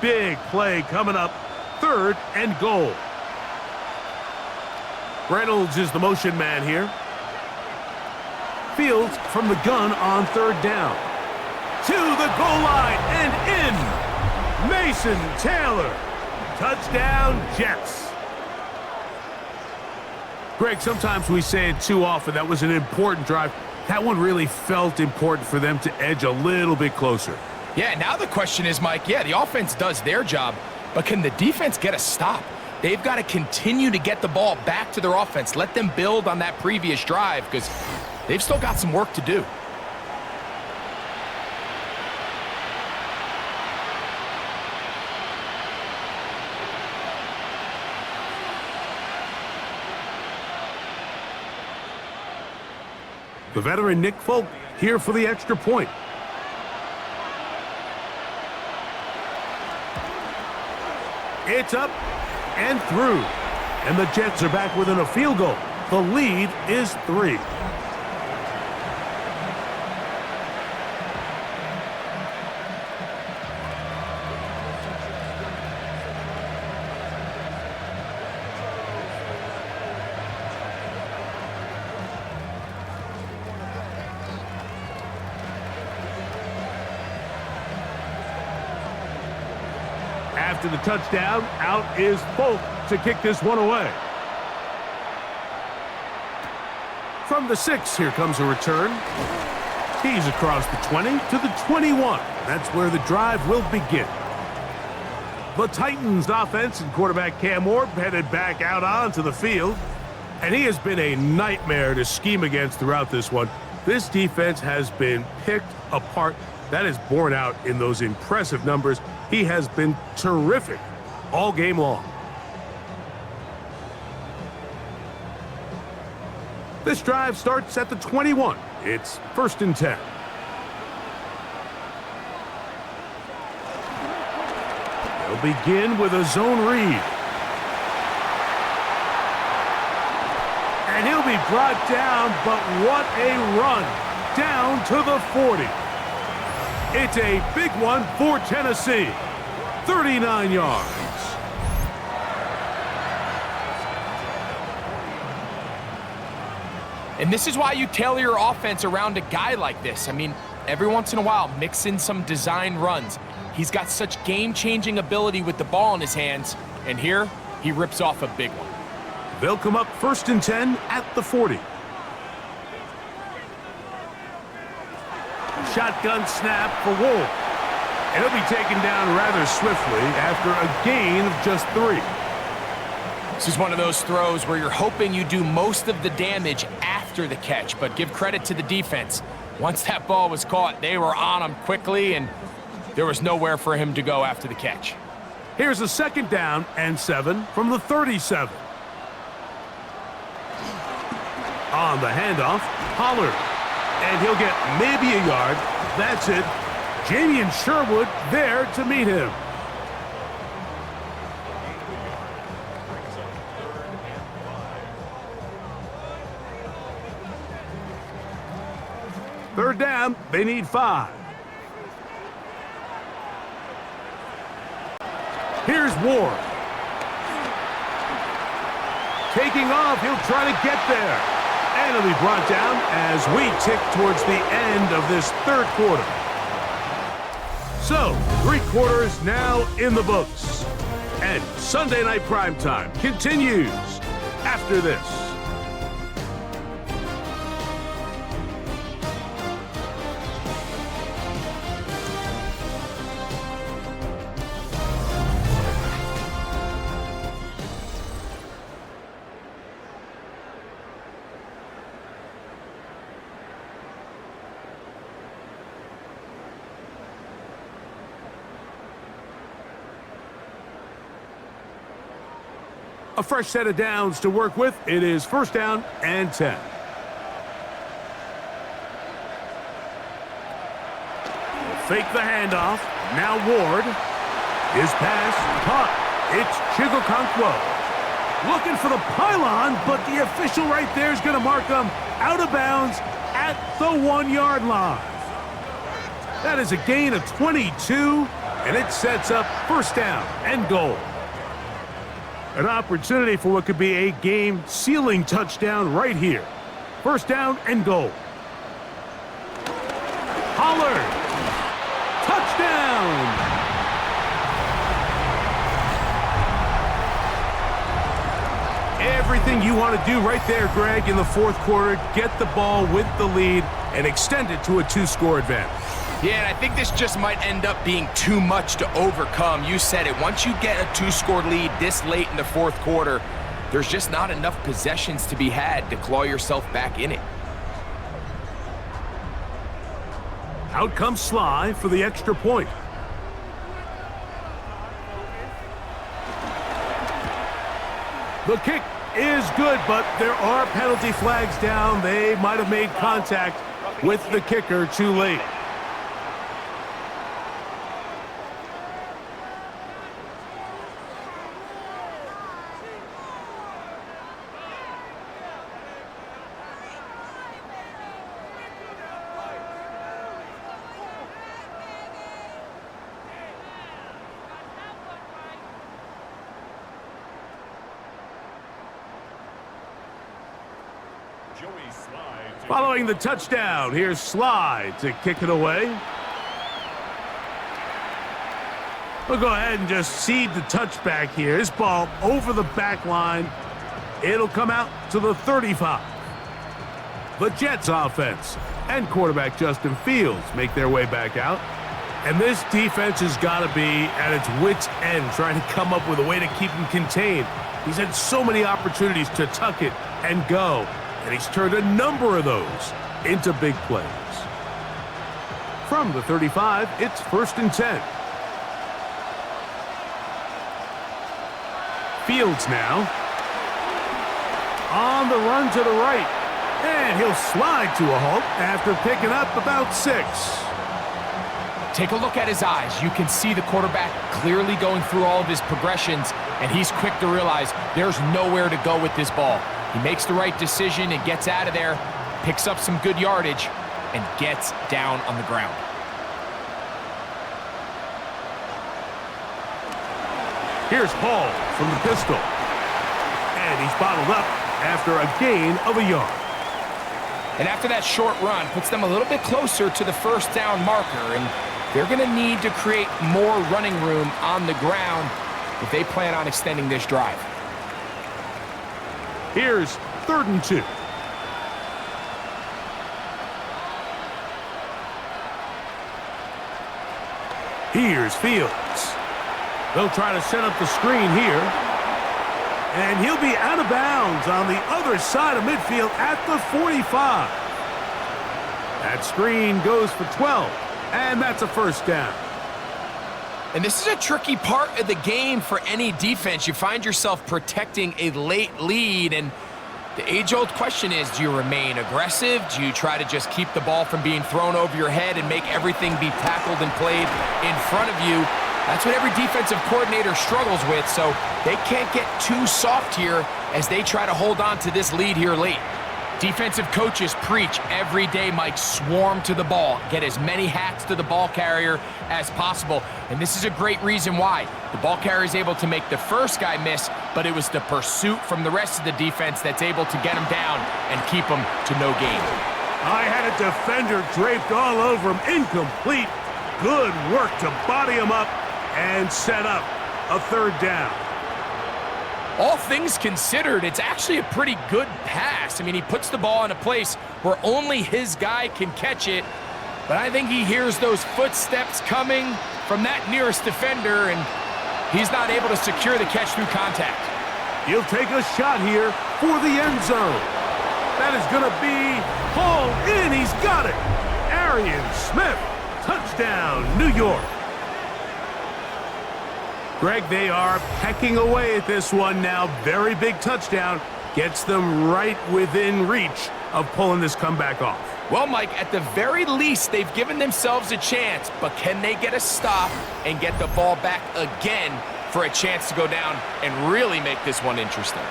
Big play coming up, 3rd and goal. Reynolds is the motion man here. Fields from the gun on 3rd down. To the goal line and in. Mason Taylor. Touchdown, Jets. Greg, sometimes we say it too often. That was an important drive. That one really felt important for them to edge a little bit closer. Yeah, now the question is, Mike, the offense does their job, but can the defense get a stop? They've got to continue to get the ball back to their offense. Let them build on that previous drive because they've still got some work to do. The veteran Nick Folk here for the extra point. It's up and through. And the Jets are back within a field goal. The lead is 3. After the touchdown, out is Folk to kick this one away. From the 6, here comes a return. He's across the 20 to the 21. That's where the drive will begin. The Titans offense and quarterback Cam Ward headed back out onto the field. And he has been a nightmare to scheme against throughout this one. This defense has been picked apart. That is borne out in those impressive numbers. He has been terrific all game long. This drive starts at the 21. It's 1st and 10. They'll begin with a zone read. And he'll be brought down, but what a run down to the 40. It's a big one for Tennessee. 39 yards. And this is why you tailor your offense around a guy like this. I mean, every once in a while, mix in some design runs. He's got such game-changing ability with the ball in his hands. And here, he rips off a big one. They'll come up 1st and 10 at the 40. Shotgun snap for Wolf. And he'll be taken down rather swiftly after a gain of just 3. This is one of those throws where you're hoping you do most of the damage after the catch, but give credit to the defense. Once that ball was caught, they were on him quickly, and there was nowhere for him to go after the catch. Here's a 2nd down and 7 from the 37. On the handoff, Pollard. And he'll get maybe a yard. That's it. Jamie Sherwood there to meet him. Third down, they need 5. Here's Ward. Taking off, he'll try to get there. And he'll be brought down as we tick towards the end of this 3rd quarter. So, 3 quarters now in the books. And Sunday Night Primetime continues after this. A fresh set of downs to work with. It is 1st down and 10. Fake the handoff. Now Ward. His pass caught. It's Chigokonkwo. Looking for the pylon, but the official right there is going to mark him out of bounds at the 1-yard line. That is a gain of 22, and it sets up 1st down and goal. An opportunity for what could be a game-sealing touchdown right here. 1st down and goal. Pollard. Touchdown! Everything you want to do right there, Greg, in the 4th quarter. Get the ball with the lead and extend it to a 2-score advantage. Yeah, and I think this just might end up being too much to overcome. You said it. Once you get a 2-score lead this late in the 4th quarter, there's just not enough possessions to be had to claw yourself back in it. Out comes Sly for the extra point. The kick is good, but there are penalty flags down. They might have made contact with the kicker too late. Following the touchdown, here's Sly to kick it away. We'll go ahead and just cede the touchback here. This ball over the back line. It'll come out to the 35. The Jets offense and quarterback Justin Fields make their way back out. And this defense has got to be at its wits' end, trying to come up with a way to keep him contained. He's had so many opportunities to tuck it and go, and he's turned a number of those into big plays. From the 35, it's 1st and 10. Fields now. On the run to the right. And he'll slide to a halt after picking up about 6. Take a look at his eyes. You can see the quarterback clearly going through all of his progressions, and he's quick to realize there's nowhere to go with this ball. He makes the right decision and gets out of there, picks up some good yardage, and gets down on the ground. Here's Hall from the pistol. And he's bottled up after a gain of a yard. And after that short run, puts them a little bit closer to the 1st down marker, and they're going to need to create more running room on the ground if they plan on extending this drive. Here's 3rd and 2. Here's Fields. They'll try to set up the screen here. And he'll be out of bounds on the other side of midfield at the 45. That screen goes for 12, and that's a 1st down. And this is a tricky part of the game for any defense. You find yourself protecting a late lead, and the age-old question is, do you remain aggressive? Do you try to just keep the ball from being thrown over your head and make everything be tackled and played in front of you? That's what every defensive coordinator struggles with, so they can't get too soft here as they try to hold on to this lead here late. Defensive coaches preach every day, Mike, swarm to the ball. Get as many hats to the ball carrier as possible. And this is a great reason why. The ball carrier is able to make the first guy miss, but it was the pursuit from the rest of the defense that's able to get him down and keep him to no gain. I had a defender draped all over him. Incomplete. Good work to body him up and set up. a third down. All things considered, it's actually a pretty good pass. I mean, he puts the ball in a place where only his guy can catch it, but I think he hears those footsteps coming from that nearest defender, and he's not able to secure the catch through contact. He'll take a shot here for the end zone. That is going to be hauled in. He's got it. Arian Smith, touchdown, New York. Greg, they are pecking away at this one now. Very big touchdown. Gets them right within reach of pulling this comeback off. Well, Mike, at the very least, they've given themselves a chance, but can they get a stop and get the ball back again for a chance to go down and really make this one interesting?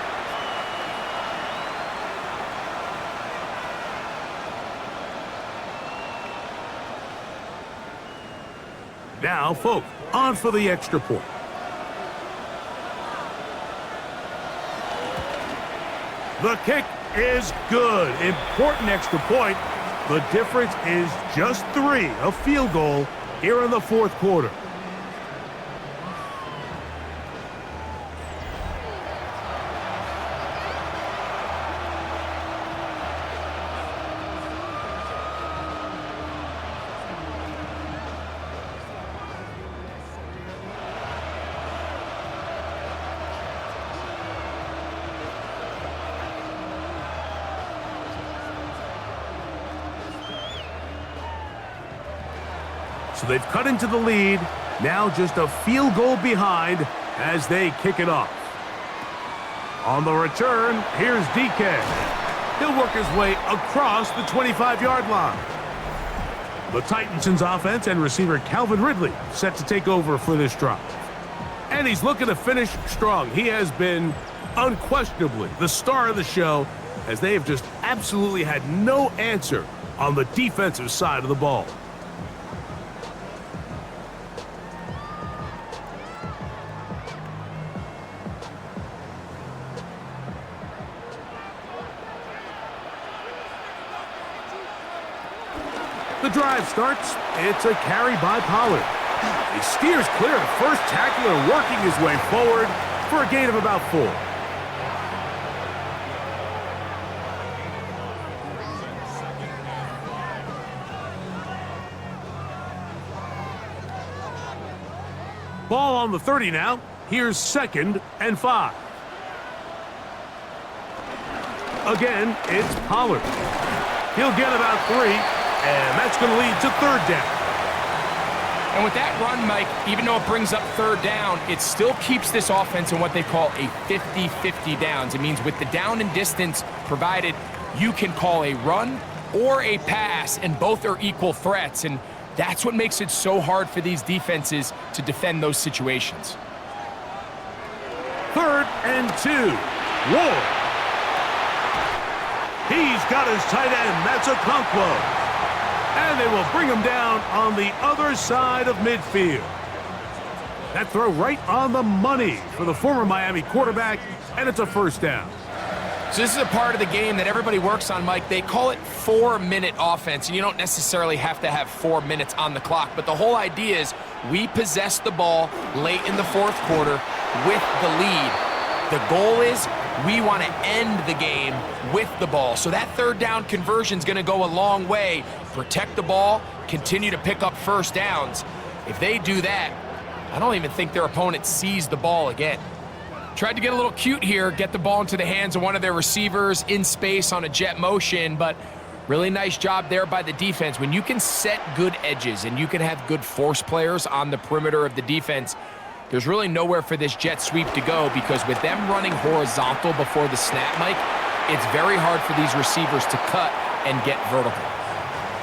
Now, Folk, on for the extra point. The kick is good. Important extra point. The difference is just 3, a field goal here in the fourth quarter. So they've cut into the lead, now just a field goal behind as they kick it off. On the return, here's DK. He'll work his way across the 25-yard line. The Titans' offense and receiver Calvin Ridley set to take over for this drive. And he's looking to finish strong. He has been unquestionably the star of the show, as they have just absolutely had no answer on the defensive side of the ball. The drive starts. It's a carry by Pollard. He steers clear of the first tackler, working his way forward for a gain of about 4. Ball on the 30 now. Here's 2nd and 5. Again, it's Pollard. He'll get about 3. And that's going to lead to 3rd down. And with that run, Mike, even though it brings up 3rd down, it still keeps this offense in what they call a 50-50 downs. It means with the down and distance provided, you can call a run or a pass, and both are equal threats. And that's what makes it so hard for these defenses to defend those situations. 3rd and 2. Ward. He's got his tight end. That's a Okonkwo. And they will bring him down on the other side of midfield. That throw right on the money for the former Miami quarterback, and it's a 1st down. So this is a part of the game that everybody works on, Mike. They call it 4-minute offense, and you don't necessarily have to have 4 minutes on the clock, but the whole idea is we possess the ball late in the fourth quarter with the lead. The goal is we want to end the game with the ball. So that 3rd down conversion is going to go a long way. Protect the ball, continue to pick up 1st downs. If they do that, I don't even think their opponent sees the ball again. Tried to get a little cute here, get the ball into the hands of one of their receivers in space on a jet motion, but really nice job there by the defense. When you can set good edges and you can have good force players on the perimeter of the defense, there's really nowhere for this jet sweep to go, because with them running horizontal before the snap, Mike, it's very hard for these receivers to cut and get vertical.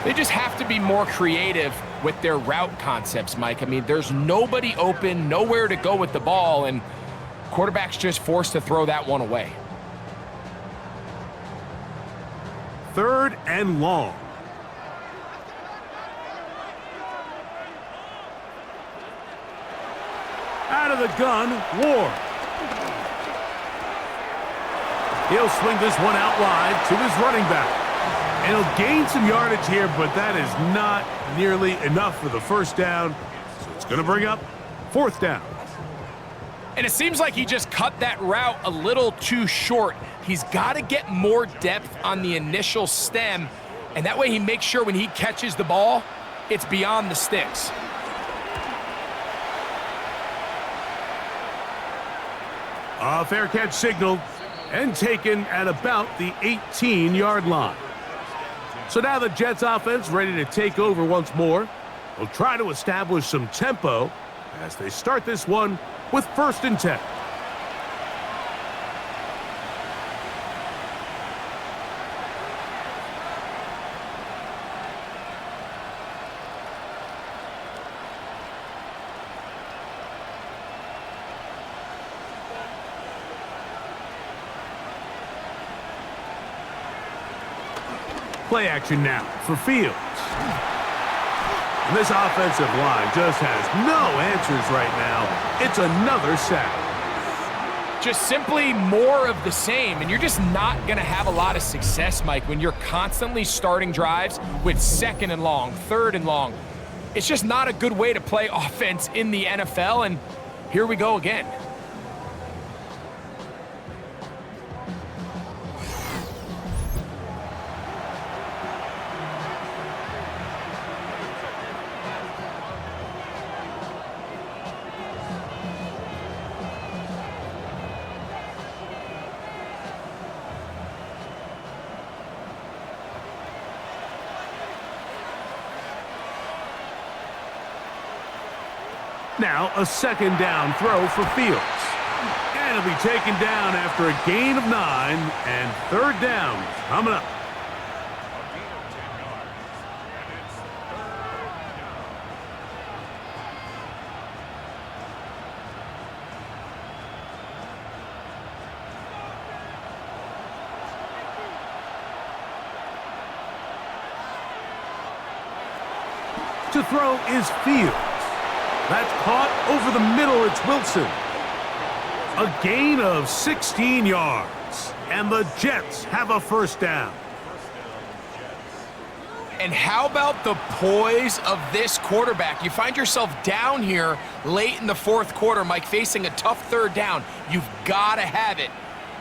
They just have to be more creative with their route concepts, Mike. I mean, there's nobody open, nowhere to go with the ball, and quarterback's just forced to throw that one away. 3rd and long. Out of the gun, Ward. He'll swing this one out wide to his running back. And he'll gain some yardage here, but that is not nearly enough for the 1st down. So it's going to bring up 4th down. And it seems like he just cut that route a little too short. He's got to get more depth on the initial stem, and that way he makes sure when he catches the ball, it's beyond the sticks. A fair catch signaled and taken at about the 18-yard line. So now the Jets offense ready to take over once more. They'll try to establish some tempo as they start this one with 1st and 10. Play action now for Fields. And this offensive line just has no answers right now. It's another sack. Just simply more of the same, and you're just not going to have a lot of success, Mike, when you're constantly starting drives with 2nd and long, 3rd and long. It's just not a good way to play offense in the NFL, and here we go again. Now a 2nd down throw for Fields. And it'll be taken down after a gain of 9, and 3rd down coming up. To throw is Fields. That's caught over the middle. It's Wilson. A gain of 16 yards. And the Jets have a 1st down. And how about the poise of this quarterback? You find yourself down here late in the 4th quarter, Mike, facing a tough 3rd down. You've got to have it.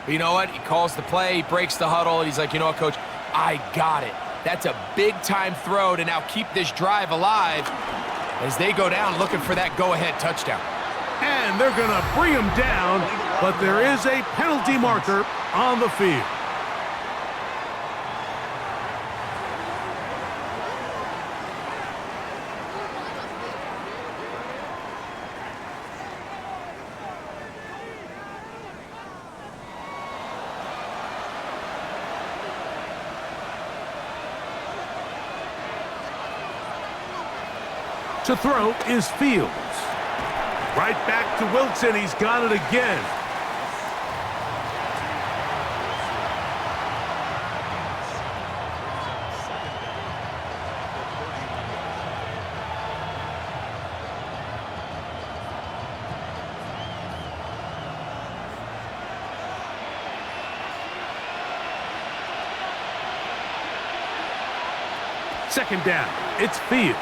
But you know what? He calls the play, he breaks the huddle, and he's like, you know what, Coach? I got it. That's a big-time throw to now keep this drive alive as they go down looking for that go-ahead touchdown. And they're going to bring him down, but there is a penalty marker on the field. To throw is Fields. Right back to Wilson. He's got it again. Second down. It's Fields.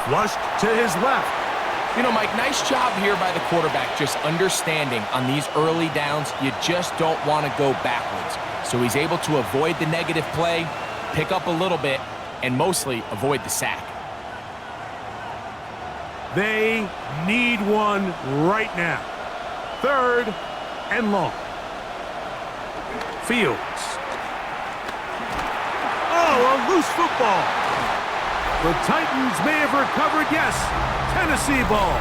Flushed to his left. You know, Mike, nice job here by the quarterback just understanding on these early downs, you just don't want to go backwards. So he's able to avoid the negative play, pick up a little bit, and mostly avoid the sack. They need one right now. 3rd and long. Fields. Oh, a loose football. The Titans may have recovered, yes. Tennessee ball.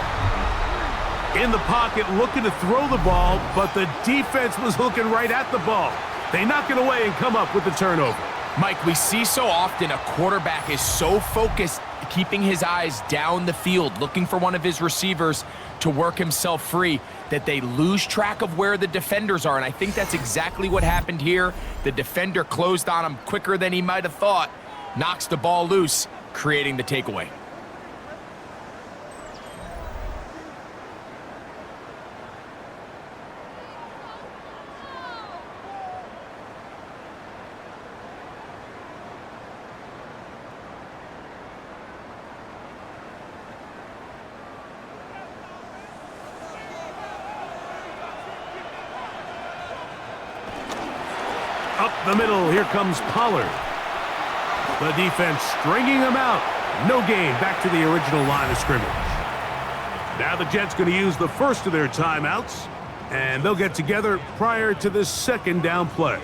In the pocket, looking to throw the ball, but the defense was looking right at the ball. They knock it away and come up with the turnover. Mike, we see so often a quarterback is so focused, keeping his eyes down the field, looking for one of his receivers to work himself free, that they lose track of where the defenders are. And I think that's exactly what happened here. The defender closed on him quicker than he might have thought, knocks the ball loose, creating the takeaway. Up the middle, here comes Pollard. The defense stringing them out. No gain, back to the original line of scrimmage. Now the Jets going to use the first of their timeouts, and they'll get together prior to the second down play.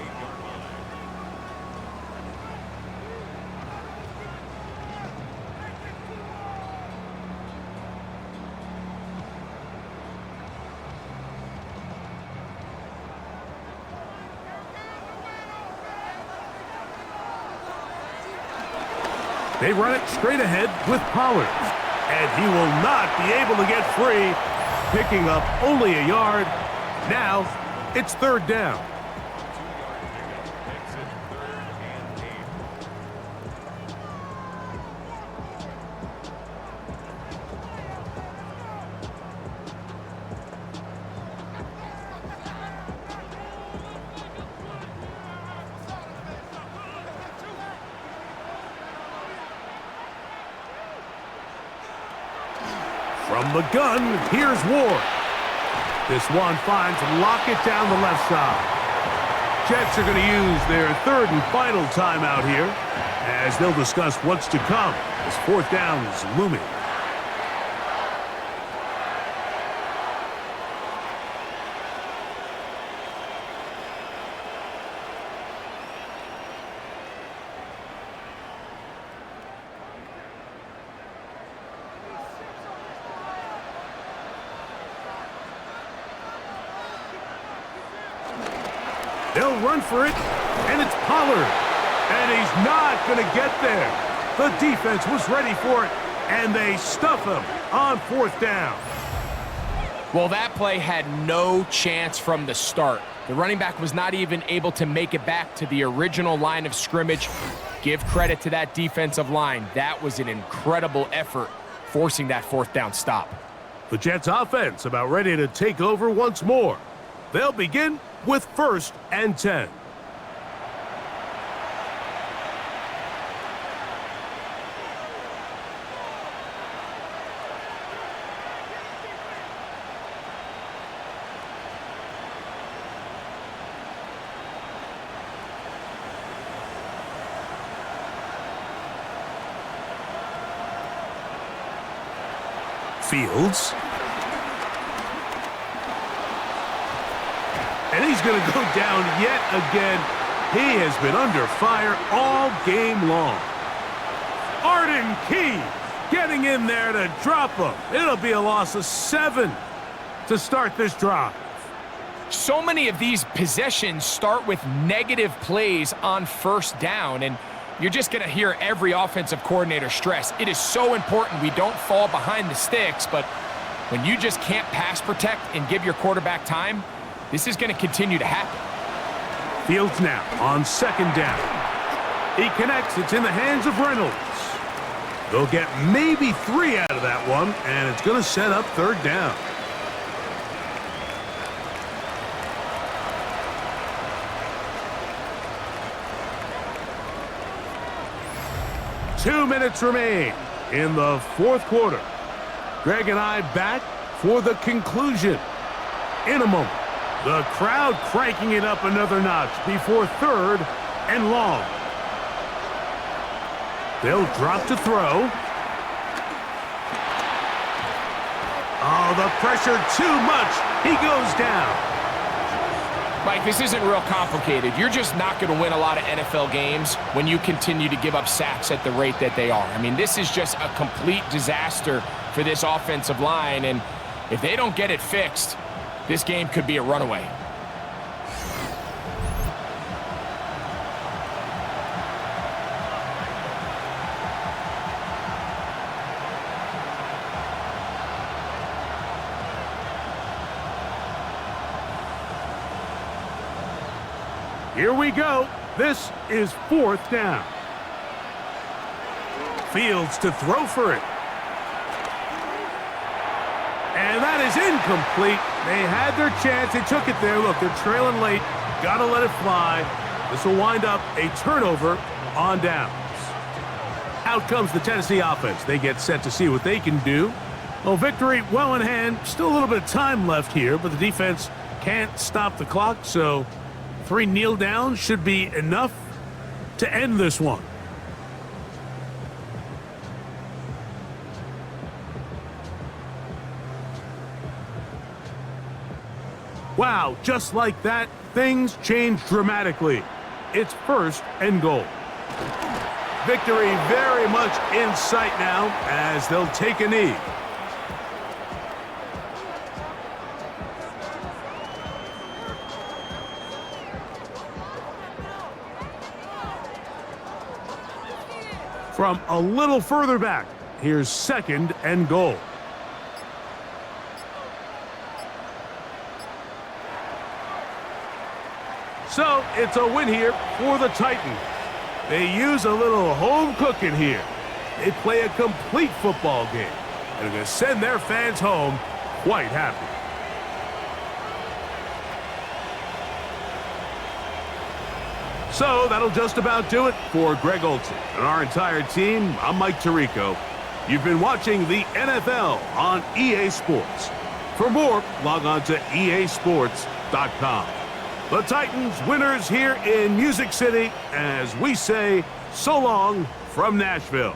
They run it straight ahead with Pollard. And he will not be able to get free, picking up only a yard. Now, it's third down. From the gun, here's Ward. This one finds Lockett down the left side. Jets are going to use their third and final timeout here as they'll discuss what's to come as fourth down is looming. They'll run for it, and it's Pollard. And he's not going to get there. The defense was ready for it, and they stuff him on fourth down. Well, that play had no chance from the start. The running back was not even able to make it back to the original line of scrimmage. Give credit to that defensive line. That was an incredible effort, forcing that fourth down stop. The Jets offense about ready to take over once more. They'll begin with 1st and 10. Fields. And he's going to go down yet again. He has been under fire all game long. Arden Key getting in there to drop him. It'll be a loss of 7 to start this drive. So many of these possessions start with negative plays on first down, and you're just going to hear every offensive coordinator stress. It is so important we don't fall behind the sticks, but when you just can't pass protect and give your quarterback time, this is going to continue to happen. Fields now on 2nd down. He connects. It's in the hands of Reynolds. They'll get maybe 3 out of that one, and it's going to set up 3rd down. Two minutes remain in the 4th quarter. Greg and I back for the conclusion in a moment. The crowd cranking it up another notch before 3rd and long. They'll drop to throw. Oh, the pressure too much. He goes down. Mike, this isn't real complicated. You're just not going to win a lot of NFL games when you continue to give up sacks at the rate that they are. I mean, this is just a complete disaster for this offensive line, and if they don't get it fixed, this game could be a runaway. Here we go. This is 4th down. Fields to throw for it. And that is incomplete. They had their chance. They took it there. Look, they're trailing late. Got to let it fly. This will wind up a turnover on downs. Out comes the Tennessee offense. They get set to see what they can do. Well, victory well in hand. Still a little bit of time left here, but the defense can't stop the clock, so 3 kneel downs should be enough to end this one. Wow, just like that, things changed dramatically. It's 1st and goal. Victory very much in sight now as they'll take a knee. From a little further back, here's 2nd and goal. So it's a win here for the Titans. They use a little home cooking here. They play a complete football game and are going to send their fans home quite happy. So that'll just about do it for Greg Olson and our entire team. I'm Mike Tirico. You've been watching the NFL on EA Sports. For more, log on to easports.com. The Titans winners here in Music City as we say so long from Nashville.